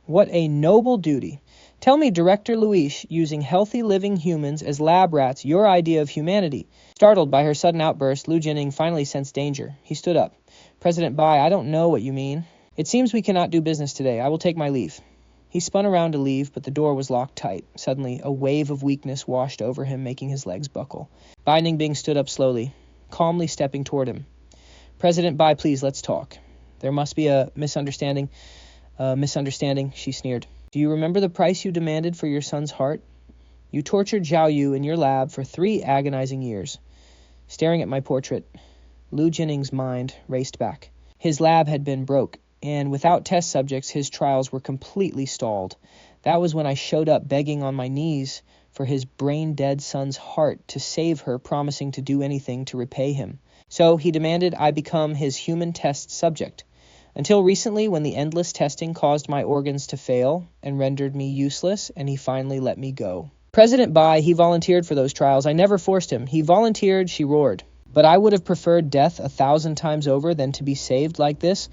What a noble duty. Tell me, Director Luis, using healthy living humans as lab rats, your idea of humanity. Startled by her sudden outburst, Lu Jining finally sensed danger. He stood up. President Bai, I don't know what you mean. It seems we cannot do business today. I will take my leave. He spun around to leave, but the door was locked tight. Suddenly, a wave of weakness washed over him, making his legs buckle. Bai Ningbing stood up slowly, calmly stepping toward him. President Bai, please, let's talk. There must be a misunderstanding, she sneered. Do you remember the price you demanded for your son's heart? You tortured Xiaoyu in your lab for 3 agonizing years. Staring at my portrait, Lu Jining's mind raced back. His lab had been broke, and without test subjects, his trials were completely stalled. That was when I showed up begging on my knees for his brain-dead son's heart to save her, promising to do anything to repay him. So he demanded I become his human test subject. Until recently, when the endless testing caused my organs to fail and rendered me useless, and he finally let me go. President Bai, he volunteered for those trials. I never forced him. He volunteered, she roared. But I would have preferred death 1,000 times over than to be saved like this.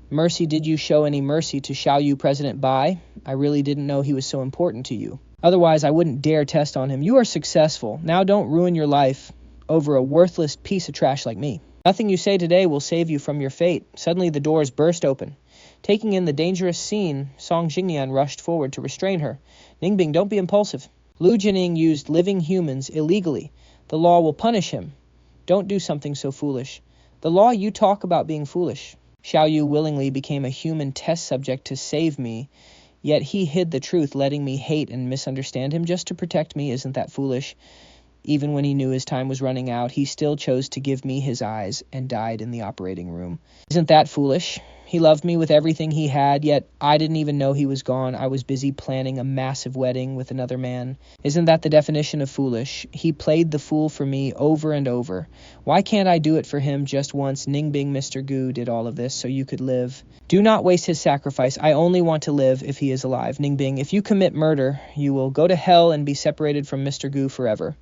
Mercy, did you show any mercy to Xiaoyu, President Bai? I really didn't know he was so important to you. Otherwise, I wouldn't dare test on him. You are successful. Now don't ruin your life over a worthless piece of trash like me. Nothing you say today will save you from your fate. Suddenly the doors burst open. Taking in the dangerous scene, Song Jingnian rushed forward to restrain her. Ningbing, don't be impulsive. Lu Jining used living humans illegally. The law will punish him. Don't do something so foolish. The law, you talk about being foolish. Xiaoyu willingly became a human test subject to save me, yet he hid the truth, letting me hate and misunderstand him just to protect me. Isn't that foolish? Even when he knew his time was running out, he still chose to give me his eyes and died in the operating room. Isn't that foolish? He loved me with everything he had, yet I didn't even know he was gone. I was busy planning a massive wedding with another man. Isn't that the definition of foolish? He played the fool for me over and over. Why can't I do it for him just once? Ningbing, Mr. Gu did all of this so you could live. Do not waste his sacrifice. I only want to live if he is alive. Ningbing, if you commit murder, you will go to hell and be separated from Mr. Gu forever.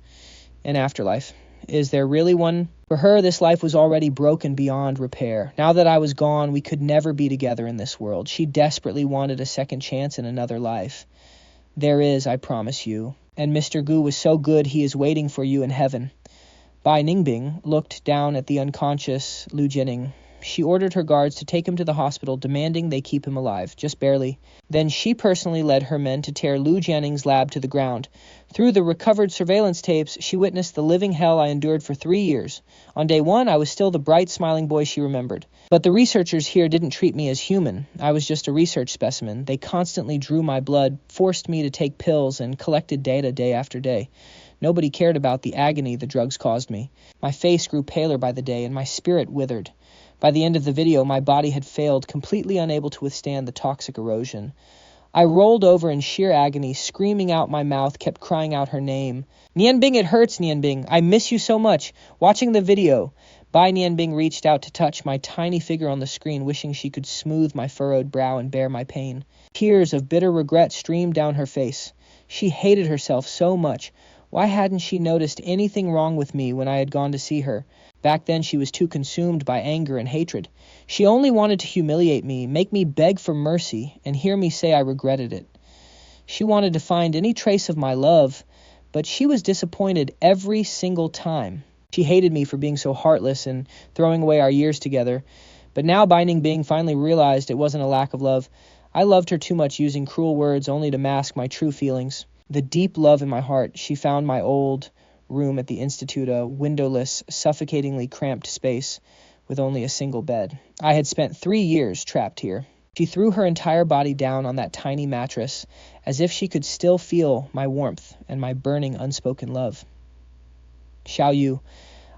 An afterlife. Is there really one? For her, this life was already broken beyond repair. Now that I was gone, we could never be together in this world. She desperately wanted a second chance in another life. There is, I promise you. And Mr. Gu was so good, he is waiting for you in heaven. Bai Ningbing looked down at the unconscious Lu Jining. She ordered her guards to take him to the hospital, demanding they keep him alive, just barely. Then she personally led her men to tear Lu Jianing's lab to the ground. Through the recovered surveillance tapes, she witnessed the living hell I endured for 3 years. On day 1, I was still the bright, smiling boy she remembered. But the researchers here didn't treat me as human. I was just a research specimen. They constantly drew my blood, forced me to take pills, and collected data day after day. Nobody cared about the agony the drugs caused me. My face grew paler by the day, and my spirit withered. By the end of the video, my body had failed, completely unable to withstand the toxic erosion. I rolled over in sheer agony, screaming out my mouth, kept crying out her name. Nianbing, it hurts, Nianbing. I miss you so much. Watching the video, Bai Nianbing reached out to touch my tiny figure on the screen, wishing she could smooth my furrowed brow and bear my pain. Tears of bitter regret streamed down her face. She hated herself so much. Why hadn't she noticed anything wrong with me when I had gone to see her? Back then she was too consumed by anger and hatred. She only wanted to humiliate me, make me beg for mercy, and hear me say I regretted it. She wanted to find any trace of my love, but she was disappointed every single time. She hated me for being so heartless and throwing away our years together. But now Bai Ningbing finally realized it wasn't a lack of love. I loved her too much, using cruel words only to mask my true feelings. The deep love in my heart. She found my old room at the Institute, a windowless, suffocatingly cramped space with only a single bed. I had spent 3 years trapped here. She threw her entire body down on that tiny mattress, as if she could still feel my warmth and my burning, unspoken love. Xiaoyu,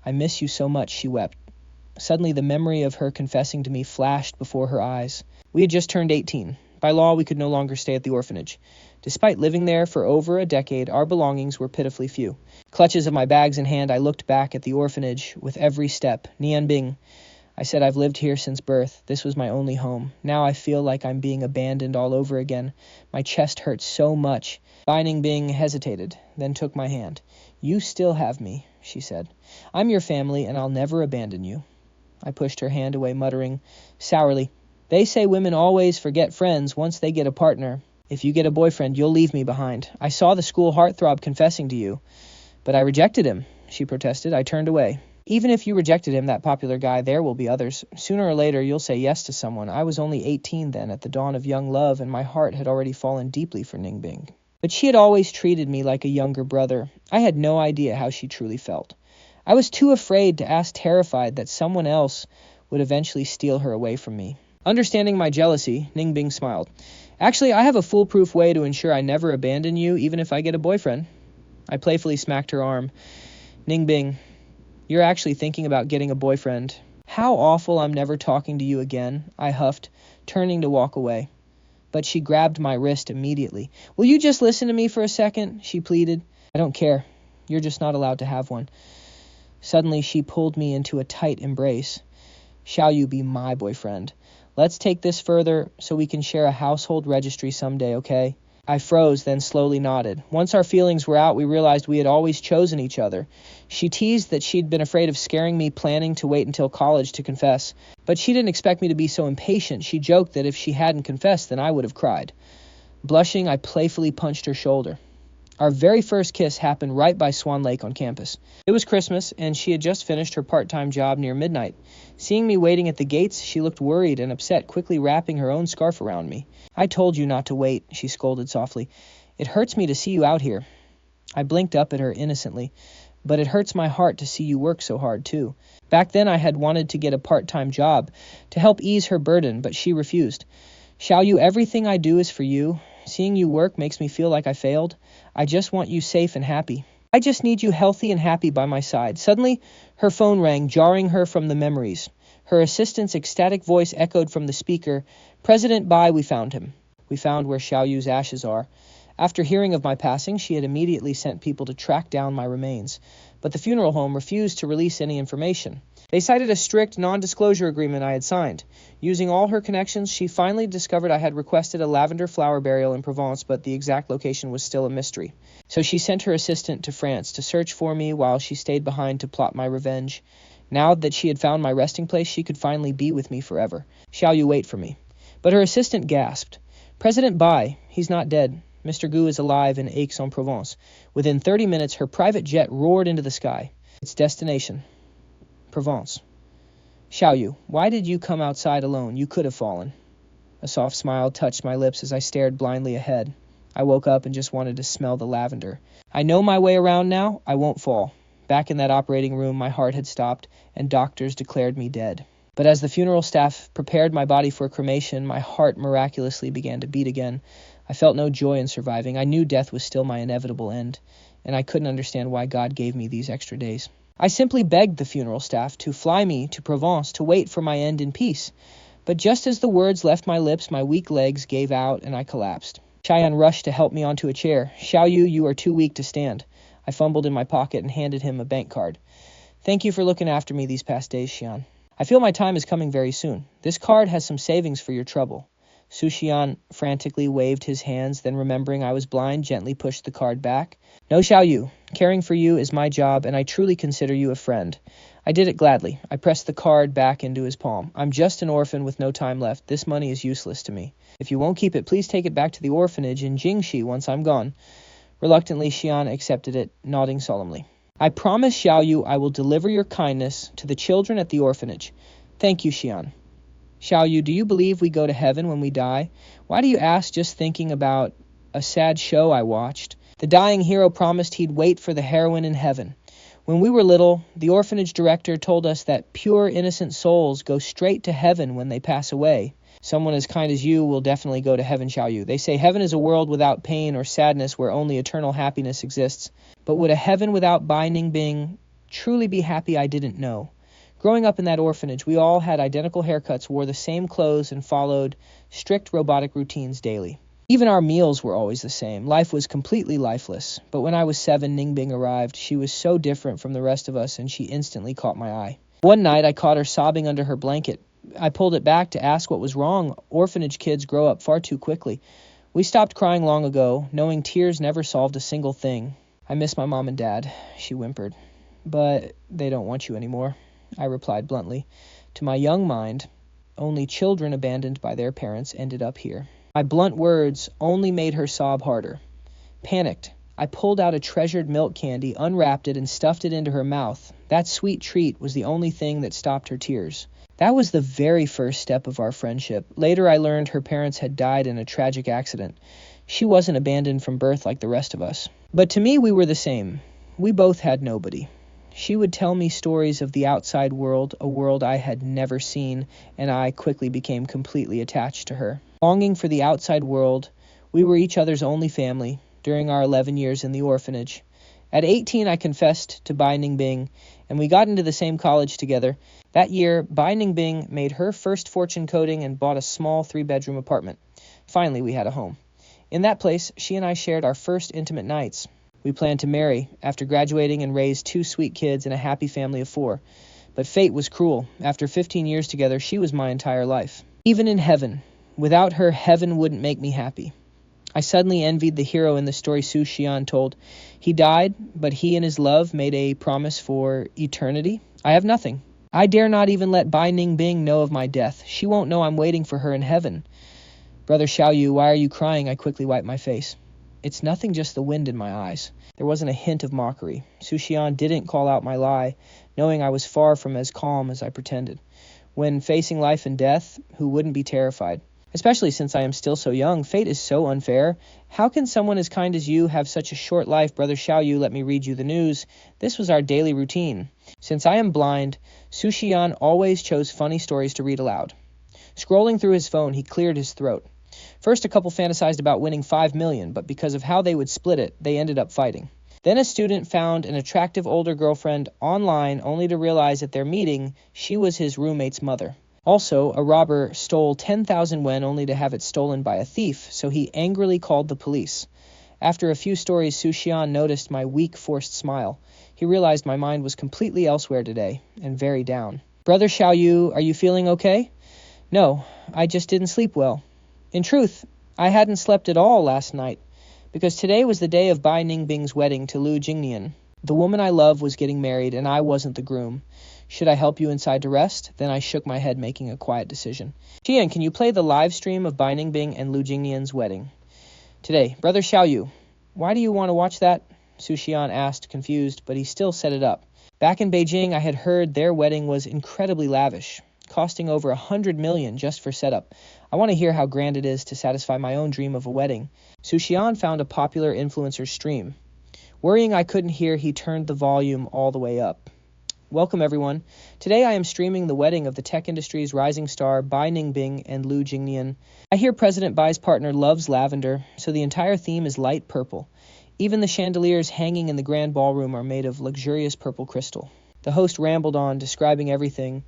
I miss you so much, she wept. Suddenly the memory of her confessing to me flashed before her eyes. We had just turned 18. By law, we could no longer stay at the orphanage. Despite living there for over a decade, our belongings were pitifully few. Clutches of my bags in hand, I looked back at the orphanage with every step. Nianbing, I said, I've lived here since birth. This was my only home. Now I feel like I'm being abandoned all over again. My chest hurts so much. Bai Ningbing hesitated, then took my hand. You still have me, she said. I'm your family, and I'll never abandon you. I pushed her hand away, muttering sourly, They say women always forget friends once they get a partner. If you get a boyfriend, you'll leave me behind. I saw the school heartthrob confessing to you. But I rejected him, she protested. I turned away. Even if you rejected him, that popular guy, there will be others. Sooner or later, you'll say yes to someone. I was only 18 then, at the dawn of young love, and my heart had already fallen deeply for Ningbing. But she had always treated me like a younger brother. I had no idea how she truly felt. I was too afraid to ask, terrified that someone else would eventually steal her away from me. Understanding my jealousy, Ningbing smiled. Actually, I have a foolproof way to ensure I never abandon you, even if I get a boyfriend. I playfully smacked her arm. Ningbing, you're actually thinking about getting a boyfriend. How awful I'm never talking to you again, I huffed, turning to walk away. But she grabbed my wrist immediately. Will you just listen to me for a second? She pleaded. I don't care. You're just not allowed to have one. Suddenly, she pulled me into a tight embrace. Shall you be my boyfriend? Let's take this further so we can share a household registry someday, okay? I froze, then slowly nodded. Once our feelings were out, we realized we had always chosen each other. She teased that she'd been afraid of scaring me, planning to wait until college to confess. But she didn't expect me to be so impatient. She joked that if she hadn't confessed, then I would have cried. Blushing, I playfully punched her shoulder. Our very first kiss happened right by Swan Lake on campus. It was Christmas, and she had just finished her part-time job near midnight. Seeing me waiting at the gates, she looked worried and upset, quickly wrapping her own scarf around me. I told you not to wait, she scolded softly. It hurts me to see you out here. I blinked up at her innocently. But it hurts my heart to see you work so hard, too. Back then I had wanted to get a part-time job to help ease her burden, but she refused. Xiaoyu, everything I do is for you. Seeing you work makes me feel like I failed. I just want you safe and happy. I just need you healthy and happy by my side. Suddenly, her phone rang, jarring her from the memories. Her assistant's ecstatic voice echoed from the speaker. President Bai, we found him. We found where Xiaoyu's ashes are. After hearing of my passing, she had immediately sent people to track down my remains. But the funeral home refused to release any information. They cited a strict non-disclosure agreement I had signed. Using all her connections, she finally discovered I had requested a lavender flower burial in Provence, but the exact location was still a mystery. So she sent her assistant to France to search for me while she stayed behind to plot my revenge. Now that she had found my resting place, she could finally be with me forever. Xiaoyu, wait for me. But her assistant gasped. President Bai, he's not dead. Mr. Gu is alive in Aix-en-Provence. Within 30 minutes, her private jet roared into the sky. Its destination, Provence. Xiaoyu, why did you come outside alone? You could have fallen. A soft smile touched my lips as I stared blindly ahead. I woke up and just wanted to smell the lavender. I know my way around now. I won't fall. Back in that operating room, my heart had stopped, and doctors declared me dead. But as the funeral staff prepared my body for cremation, my heart miraculously began to beat again. I felt no joy in surviving. I knew death was still my inevitable end, and I couldn't understand why God gave me these extra days. I simply begged the funeral staff to fly me to Provence to wait for my end in peace. But just as the words left my lips, my weak legs gave out and I collapsed. Xian rushed to help me onto a chair. Xiaoyu, you are too weak to stand. I fumbled in my pocket and handed him a bank card. Thank you for looking after me these past days, Xian. I feel my time is coming very soon. This card has some savings for your trouble. Su Xian frantically waved his hands, then remembering I was blind, gently pushed the card back. No, Xiaoyu. Caring for you is my job, and I truly consider you a friend. I did it gladly. I pressed the card back into his palm. I'm just an orphan with no time left. This money is useless to me. If you won't keep it, please take it back to the orphanage in Jingxi once I'm gone. Reluctantly, Xian accepted it, nodding solemnly. I promise, Xiaoyu, I will deliver your kindness to the children at the orphanage. Thank you, Xian. Xiaoyu, do you believe we go to heaven when we die? Why do you ask, just thinking about a sad show I watched? The dying hero promised he'd wait for the heroine in heaven. When we were little, the orphanage director told us that pure, innocent souls go straight to heaven when they pass away. Someone as kind as you will definitely go to heaven, Xiaoyu. They say heaven is a world without pain or sadness where only eternal happiness exists. But would a heaven without Bai Ningbing truly be happy? I didn't know. Growing up in that orphanage, we all had identical haircuts, wore the same clothes, and followed strict robotic routines daily. Even our meals were always the same. Life was completely lifeless. But when I was 7, Ningbing arrived. She was so different from the rest of us, and she instantly caught my eye. One night, I caught her sobbing under her blanket. I pulled it back to ask what was wrong. Orphanage kids grow up far too quickly. We stopped crying long ago, knowing tears never solved a single thing. I miss my mom and dad, she whimpered. But they don't want you anymore, I replied bluntly. To my young mind, only children abandoned by their parents ended up here. My blunt words only made her sob harder. Panicked, I pulled out a treasured milk candy, unwrapped it, and stuffed it into her mouth. That sweet treat was the only thing that stopped her tears. That was the very first step of our friendship. Later, I learned her parents had died in a tragic accident. She wasn't abandoned from birth like the rest of us. But to me, we were the same. We both had nobody. She would tell me stories of the outside world, a world I had never seen, and I quickly became completely attached to her. Longing for the outside world, we were each other's only family during our 11 years in the orphanage. At 18, I confessed to Bai Ningbing, and we got into the same college together. That year, Bai Ningbing made her first fortune coding and bought a small 3-bedroom apartment. Finally, we had a home. In that place, she and I shared our first intimate nights. We planned to marry after graduating and raise 2 sweet kids and a happy family of 4. But fate was cruel. After 15 years together, she was my entire life. Even in heaven, without her, heaven wouldn't make me happy. I suddenly envied the hero in the story Su Xian told. He died, but he and his love made a promise for eternity. I have nothing. I dare not even let Bai Ningbing know of my death. She won't know I'm waiting for her in heaven. Brother Xiaoyu, why are you crying? I quickly wiped my face. It's nothing, just the wind in my eyes. There wasn't a hint of mockery. Su Xian didn't call out my lie, knowing I was far from as calm as I pretended. When facing life and death, who wouldn't be terrified? Especially since I am still so young. Fate is so unfair. How can someone as kind as you have such a short life? Brother Xiaoyu, let me read you the news. This was our daily routine. Since I am blind, Su Xian always chose funny stories to read aloud. Scrolling through his phone, he cleared his throat. First, a couple fantasized about winning $5 million, but because of how they would split it, they ended up fighting. Then a student found an attractive older girlfriend online, only to realize at their meeting she was his roommate's mother. Also, a robber stole 10,000 yuan only to have it stolen by a thief, so he angrily called the police. After a few stories, Su Xian noticed my weak, forced smile. He realized my mind was completely elsewhere today, and very down. Brother Xiaoyu, are you feeling okay? No, I just didn't sleep well. In truth, I hadn't slept at all last night, because today was the day of Bai Ningbing's wedding to Lu Jingnian. The woman I love was getting married, and I wasn't the groom. Should I help you inside to rest? Then I shook my head, making a quiet decision. Tian, can you play the live stream of Bai Ningbing and Lu Jingnian's wedding? Today, Brother Xiaoyu, why do you want to watch that? Su Xian asked, confused, but he still set it up. Back in Beijing, I had heard their wedding was incredibly lavish, costing over 100 million just for setup. I want to hear how grand it is to satisfy my own dream of a wedding. Su Xian found a popular influencer's stream. Worrying I couldn't hear, he turned the volume all the way up. Welcome, everyone. Today I am streaming the wedding of the tech industry's rising star Bai Ningbing and Lu Jingnian. I hear President Bai's partner loves lavender, so the entire theme is light purple. Even the chandeliers hanging in the grand ballroom are made of luxurious purple crystal. The host rambled on, describing everything,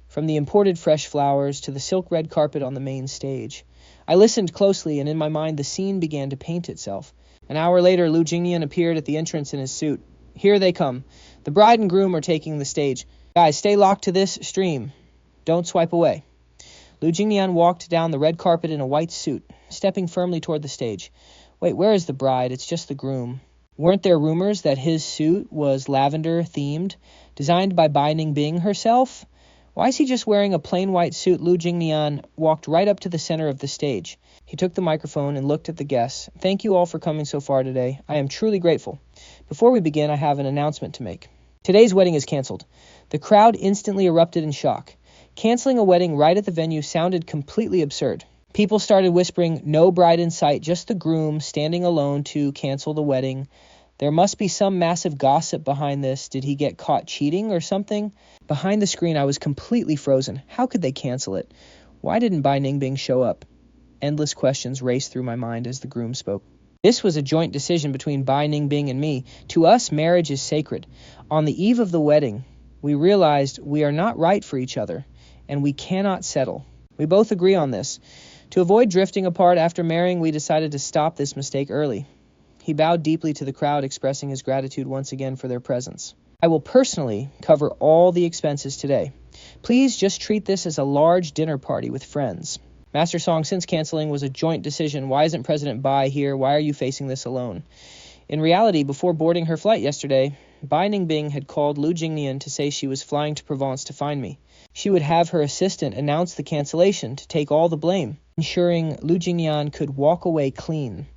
from the imported fresh flowers to the silk red carpet on the main stage. I listened closely, and in my mind the scene began to paint itself. An hour later, Lu Jingnian appeared at the entrance in his suit. Here they come. The bride and groom are taking the stage. Guys, stay locked to this stream. Don't swipe away. Lu Jingnian walked down the red carpet in a white suit, stepping firmly toward the stage. Wait, where is the bride? It's just the groom. Weren't there rumors that his suit was lavender-themed, designed by Bai Ningbing herself? Why is he just wearing a plain white suit? Lu Jingnian walked right up to the center of the stage. He took the microphone and looked at the guests. Thank you all for coming so far today. I am truly grateful. Before we begin, I have an announcement to make. Today's wedding is canceled. The crowd instantly erupted in shock. Canceling a wedding right at the venue sounded completely absurd. People started whispering, no bride in sight, just the groom standing alone to cancel the wedding. There must be some massive gossip behind this. Did he get caught cheating or something? Behind the screen, I was completely frozen. How could they cancel it? Why didn't Bai Ningbing show up? Endless questions raced through my mind as the groom spoke. This was a joint decision between Bai Ningbing and me. To us, marriage is sacred. On the eve of the wedding, we realized we are not right for each other, and we cannot settle. We both agree on this. To avoid drifting apart after marrying, we decided to stop this mistake early. He bowed deeply to the crowd, expressing his gratitude once again for their presence. I will personally cover all the expenses today. Please just treat this as a large dinner party with friends. Master Song, since canceling was a joint decision, why isn't President Bai here? Why are you facing this alone? In reality, before boarding her flight yesterday, Bai Ningbing had called Lu Jingnian to say she was flying to Provence to find me. She would have her assistant announce the cancellation to take all the blame, ensuring Lu Jingnian could walk away clean.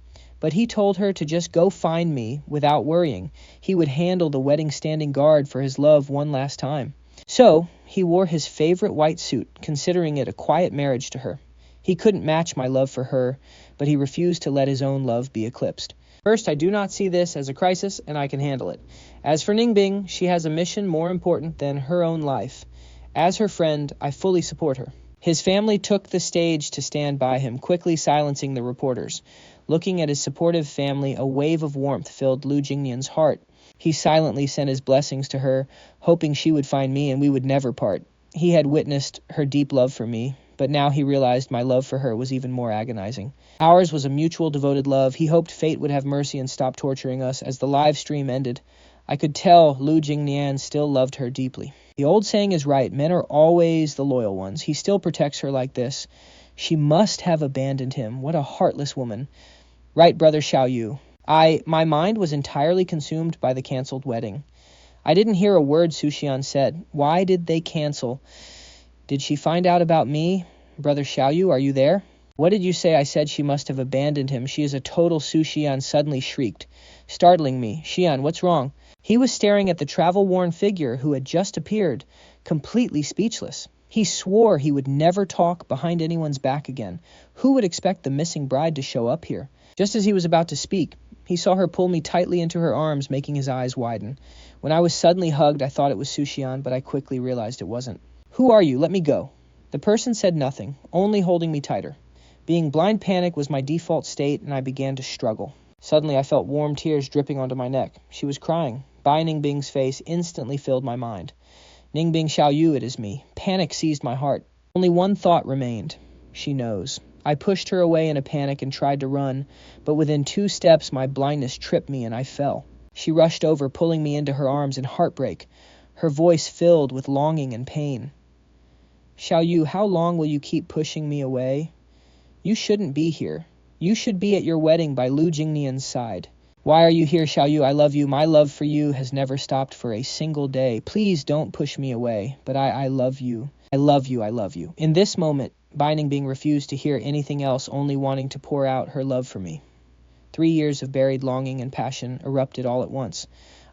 But he told her to just go find me without worrying. He would handle the wedding standing guard for his love one last time. So, he wore his favorite white suit, considering it a quiet marriage to her. He couldn't match my love for her, but he refused to let his own love be eclipsed. First, I do not see this as a crisis, and I can handle it. As for Ningbing, she has a mission more important than her own life. As her friend, I fully support her. His family took the stage to stand by him, quickly silencing the reporters. Looking at his supportive family, a wave of warmth filled Lu Jingnian's heart. He silently sent his blessings to her, hoping she would find me and we would never part. He had witnessed her deep love for me, but now he realized my love for her was even more agonizing. Ours was a mutual devoted love. He hoped fate would have mercy and stop torturing us. As the live stream ended, I could tell Lu Jingnian still loved her deeply. The old saying is right, men are always the loyal ones. He still protects her like this. She must have abandoned him. What a heartless woman. Right, Brother Xiaoyu. My mind was entirely consumed by the canceled wedding. I didn't hear a word Su Xian said. Why did they cancel? Did she find out about me? Brother Xiaoyu, are you there? What did you say? I said she must have abandoned him. She is a total, Su Xian suddenly shrieked, startling me. Xian, what's wrong? He was staring at the travel-worn figure who had just appeared, completely speechless. He swore he would never talk behind anyone's back again. Who would expect the missing bride to show up here? Just as he was about to speak, he saw her pull me tightly into her arms, making his eyes widen. When I was suddenly hugged, I thought it was Su Xian, but I quickly realized it wasn't. Who are you? Let me go. The person said nothing, only holding me tighter. Being blind panic was my default state, and I began to struggle. Suddenly, I felt warm tears dripping onto my neck. She was crying. Bai Ningbing's face instantly filled my mind. Ningbing Xiaoyu, it is me. Panic seized my heart. Only one thought remained. She knows. I pushed her away in a panic and tried to run, but within 2 steps my blindness tripped me and I fell. She rushed over, pulling me into her arms in heartbreak, her voice filled with longing and pain. Xiaoyu, how long will you keep pushing me away? You shouldn't be here. You should be at your wedding by Lu Jingnian's side. Why are you here, Xiaoyu? I love you. My love for you has never stopped for a single day. Please don't push me away, but I love you. I love you. I love you. In this moment, Bai Ningbing refused to hear anything else, only wanting to pour out her love for me. 3 years of buried longing and passion erupted all at once.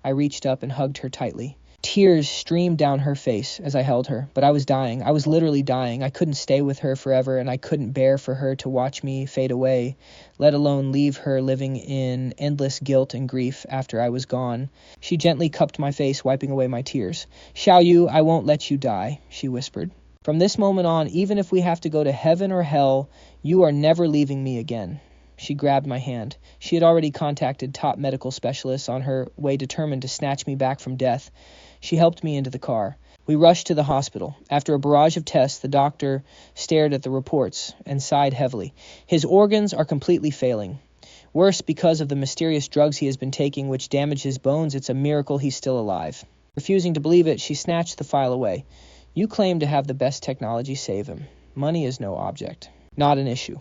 I reached up and hugged her tightly. Tears streamed down her face as I held her, but I was dying. I was literally dying. I couldn't stay with her forever, and I couldn't bear for her to watch me fade away, let alone leave her living in endless guilt and grief after I was gone. She gently cupped my face, wiping away my tears. Xiaoyu, I won't let you die, she whispered. From this moment on, even if we have to go to heaven or hell, you are never leaving me again. She grabbed my hand. She had already contacted top medical specialists on her way, determined to snatch me back from death. She helped me into the car. We rushed to the hospital. After a barrage of tests, the doctor stared at the reports and sighed heavily. His organs are completely failing. Worse, because of the mysterious drugs he has been taking, which damage his bones, it's a miracle he's still alive. Refusing to believe it, she snatched the file away. You claim to have the best technology. Save him. Money is no object. Not an issue.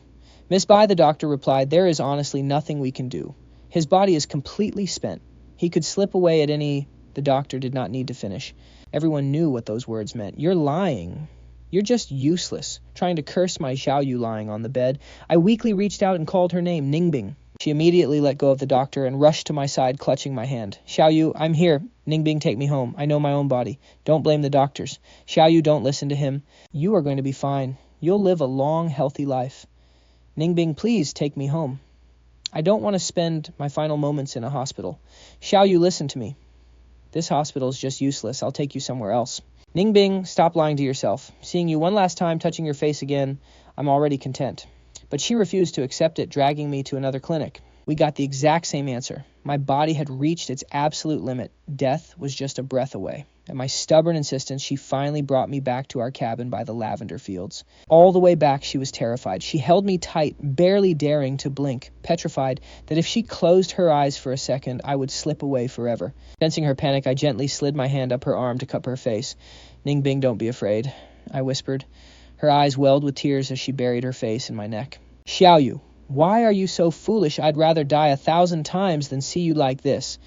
Miss Bai, the doctor replied, there is honestly nothing we can do. His body is completely spent. He could slip away at any... The doctor did not need to finish. Everyone knew what those words meant. You're lying. You're just useless, trying to curse my Xiaoyu lying on the bed. I weakly reached out and called her name, Ningbing. She immediately let go of the doctor and rushed to my side, clutching my hand. Xiaoyu, I'm here. Ningbing, take me home. I know my own body. Don't blame the doctors. Xiaoyu, don't listen to him. You are going to be fine. You'll live a long, healthy life. Ningbing, please take me home. I don't want to spend my final moments in a hospital. Xiaoyu, listen to me. This hospital is just useless. I'll take you somewhere else. Ningbing, stop lying to yourself. Seeing you one last time, touching your face again, I'm already content. But she refused to accept it, dragging me to another clinic. We got the exact same answer. My body had reached its absolute limit. Death was just a breath away. At my stubborn insistence, she finally brought me back to our cabin by the lavender fields. All the way back, she was terrified. She held me tight, barely daring to blink, petrified that if she closed her eyes for a second, I would slip away forever. Sensing her panic, I gently slid my hand up her arm to cup her face. "Ningbing, don't be afraid," I whispered. Her eyes welled with tears as she buried her face in my neck. "Xiaoyu, why are you so foolish? I'd rather die 1,000 times than see you like this.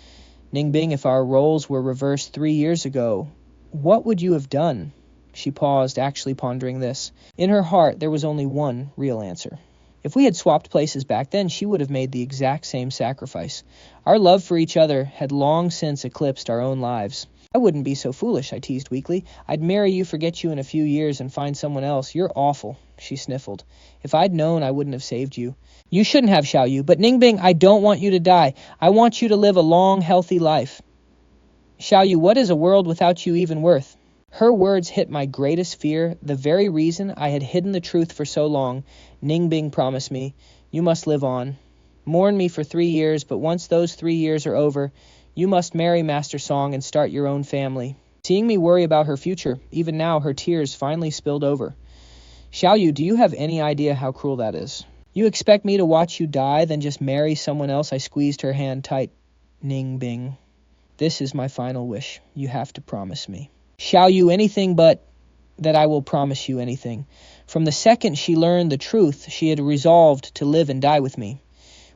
Ningbing, if our roles were reversed 3 years ago, what would you have done?" She paused, actually pondering this. In her heart, there was only one real answer. If we had swapped places back then, she would have made the exact same sacrifice. Our love for each other had long since eclipsed our own lives. "I wouldn't be so foolish," I teased weakly. "I'd marry you, forget you in a few years, and find someone else. You're awful," she sniffled. "If I'd known, I wouldn't have saved you." "You shouldn't have, Xiaoyu, but Ningbing, I don't want you to die. I want you to live a long, healthy life." "Xiaoyu, what is a world without you even worth?" Her words hit my greatest fear, the very reason I had hidden the truth for so long. "Ningbing, promise me. You must live on. Mourn me for 3 years, but once those 3 years are over, you must marry Master Song and start your own family." Seeing me worry about her future, even now her tears finally spilled over. "Xiaoyu, do you have any idea how cruel that is? You expect me to watch you die, then just marry someone else?" I squeezed her hand tight. "Ningbing, this is my final wish. You have to promise me." "Xiaoyu, anything but that I will promise you anything." From the second she learned the truth, she had resolved to live and die with me.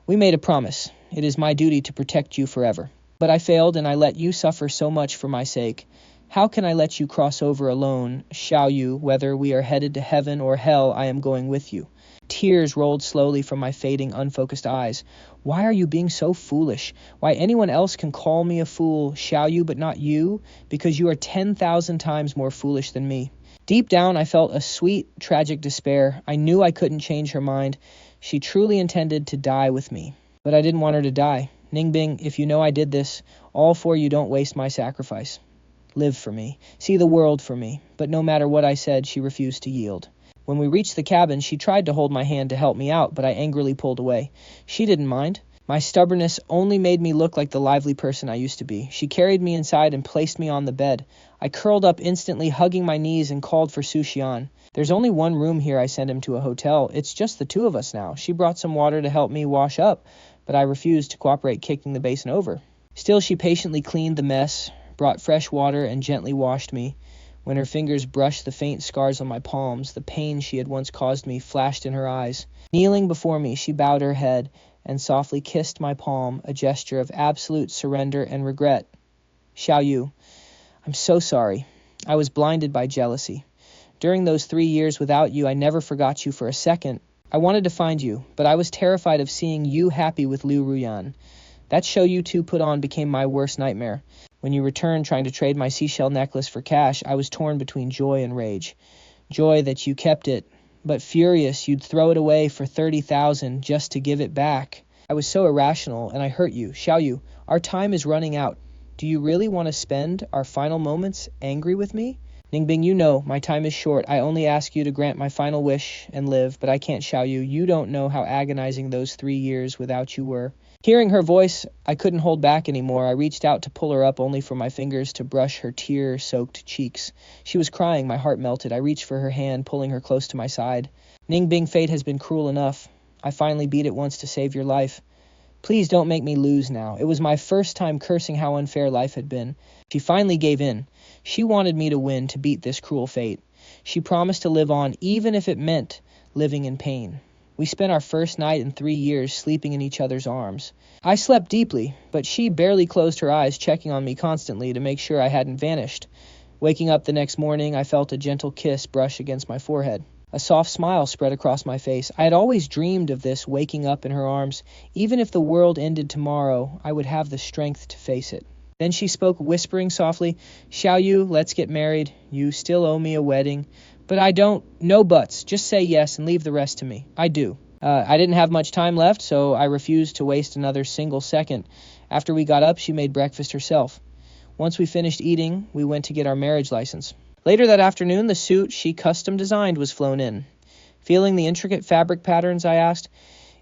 "We made a promise. It is my duty to protect you forever. But I failed and I let you suffer so much for my sake. How can I let you cross over alone? Xiaoyu, whether we are headed to heaven or hell, I am going with you." Tears rolled slowly from my fading, unfocused eyes. "Why are you being so foolish? Why anyone else can call me a fool, Xiaoyu, but not you? Because you are 10,000 times more foolish than me." Deep down, I felt a sweet, tragic despair. I knew I couldn't change her mind. She truly intended to die with me. But I didn't want her to die. "Ningbing, if you know I did this, all for you, don't waste my sacrifice. Live for me. See the world for me." But no matter what I said, she refused to yield. When we reached the cabin, she tried to hold my hand to help me out, but I angrily pulled away. She didn't mind. My stubbornness only made me look like the lively person I used to be. She carried me inside and placed me on the bed. I curled up instantly, hugging my knees, and called for Su Xian. "There's only one room here. I sent him to a hotel. It's just the two of us now." She brought some water to help me wash up, but I refused to cooperate, kicking the basin over. Still, she patiently cleaned the mess, brought fresh water, and gently washed me. When her fingers brushed the faint scars on my palms, the pain she had once caused me flashed in her eyes. Kneeling before me, she bowed her head and softly kissed my palm, a gesture of absolute surrender and regret. "Xiaoyu, I'm so sorry. I was blinded by jealousy. During those 3 years without you, I never forgot you for a second. I wanted to find you, but I was terrified of seeing you happy with Liu Ruyan. That show you two put on became my worst nightmare. When you returned trying to trade my seashell necklace for cash, I was torn between joy and rage. Joy that you kept it, but furious you'd throw it away for 30,000 just to give it back. I was so irrational, and I hurt you. Xiaoyu, our time is running out. Do you really want to spend our final moments angry with me? Ningbing, you know, my time is short. I only ask you to grant my final wish and live, but I can't, Xiaoyu. You don't know how agonizing those 3 years without you were." Hearing her voice, I couldn't hold back anymore. I reached out to pull her up, only for my fingers to brush her tear-soaked cheeks. She was crying. My heart melted. I reached for her hand, pulling her close to my side. "Ningbing, fate has been cruel enough. I finally beat it once to save your life. Please don't make me lose now. It was my first time cursing how unfair life had been." She finally gave in. She wanted me to win, to beat this cruel fate. She promised to live on, even if it meant living in pain. We spent our first night in 3 years sleeping in each other's arms. I slept deeply, but she barely closed her eyes, checking on me constantly to make sure I hadn't vanished. Waking up the next morning, I felt a gentle kiss brush against my forehead. A soft smile spread across my face. I had always dreamed of this, waking up in her arms. Even if the world ended tomorrow, I would have the strength to face it. Then she spoke, whispering softly, "Xiaoyu, let's get married. You still owe me a wedding. But I don't. No buts. Just say yes and leave the rest to me. I do." I didn't have much time left, so I refused to waste another single second. After we got up, she made breakfast herself. Once we finished eating, we went to get our marriage license. Later that afternoon, the suit she custom designed was flown in. Feeling the intricate fabric patterns, I asked,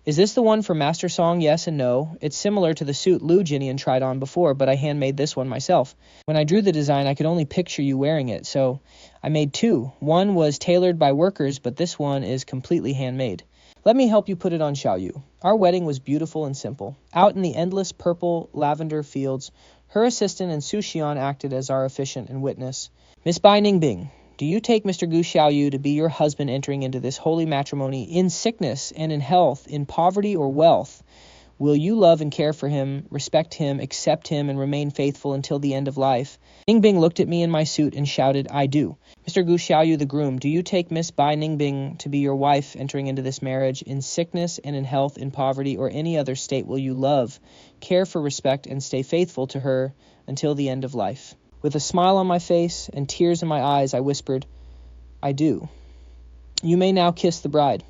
Is this the one for Master Song? Yes and no. It's similar to the suit Lu Jinian tried on before, but I handmade this one myself. When I drew the design, I could only picture you wearing it, so I made two. One was tailored by workers, but this one is completely handmade. Let me help you put it on, Xiaoyu. Our wedding was beautiful and simple. Out in the endless purple lavender fields, her assistant and Su Xian acted as our officiant and witness. Miss Bai Ningbing, do you take Mr. Gu Xiaoyu to be your husband entering into this holy matrimony in sickness and in health, in poverty or wealth? Will you love and care for him, respect him, accept him, and remain faithful until the end of life? Ningbing looked at me in my suit and shouted, I do. Mr. Gu Xiaoyu, the groom, do you take Miss Bai Ningbing to be your wife entering into this marriage in sickness and in health, in poverty, or any other state? Will you love, care for, respect, and stay faithful to her until the end of life? With a smile on my face and tears in my eyes, I whispered, I do. You may now kiss the bride.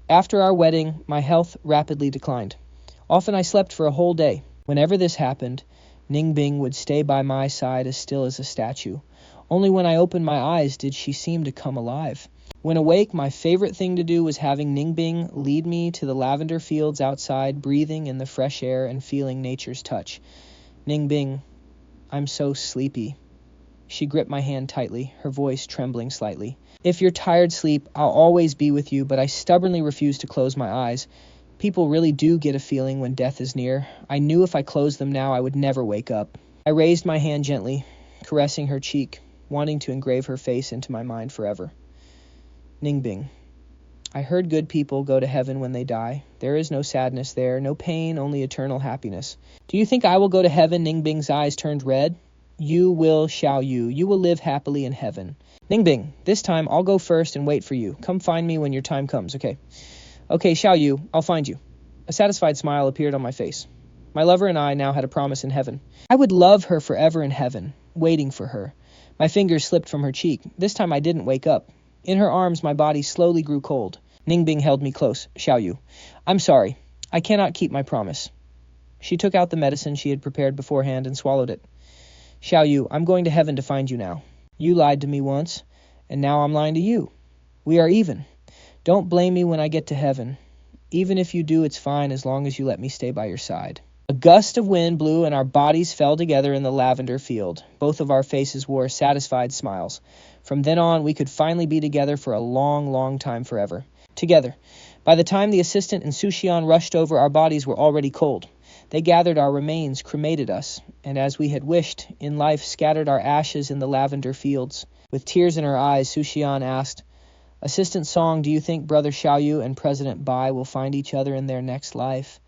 After our wedding, my health rapidly declined. Often I slept for a whole day. Whenever this happened, Ningbing would stay by my side as still as a statue. Only when I opened my eyes did she seem to come alive. When awake, my favorite thing to do was having Ningbing lead me to the lavender fields outside, breathing in the fresh air and feeling nature's touch. Ningbing, I'm so sleepy. She gripped my hand tightly, her voice trembling slightly. If you're tired, sleep. I'll always be with you, but I stubbornly refused to close my eyes. People really do get a feeling when death is near. I knew if I closed them now, I would never wake up. I raised my hand gently, caressing her cheek, wanting to engrave her face into my mind forever. Ningbing, I heard good people go to heaven when they die. There is no sadness there, no pain, only eternal happiness. Do you think I will go to heaven? Ningbing's eyes turned red. You will, Xiaoyu. You will live happily in heaven. Ningbing, this time I'll go first and wait for you. Come find me when your time comes, okay? Okay, Xiaoyu, I'll find you. A satisfied smile appeared on my face. My lover and I now had a promise in heaven. I would love her forever in heaven, waiting for her. My fingers slipped from her cheek. This time I didn't wake up. In her arms, my body slowly grew cold. Ningbing held me close. Xiaoyu, I'm sorry. I cannot keep my promise. She took out the medicine she had prepared beforehand and swallowed it. Xiaoyu, I'm going to heaven to find you now. You lied to me once, and now I'm lying to you. We are even. Don't blame me when I get to heaven. Even if you do, it's fine as long as you let me stay by your side. A gust of wind blew and our bodies fell together in the lavender field. Both of our faces wore satisfied smiles. From then on, we could finally be together for a long, long time forever. Together. By the time the assistant and Su Xian rushed over, our bodies were already cold. They gathered our remains, cremated us, and as we had wished, in life scattered our ashes in the lavender fields. With tears in her eyes, Su Xian asked, Assistant Song, do you think Brother Xiaoyu and President Bai will find each other in their next life?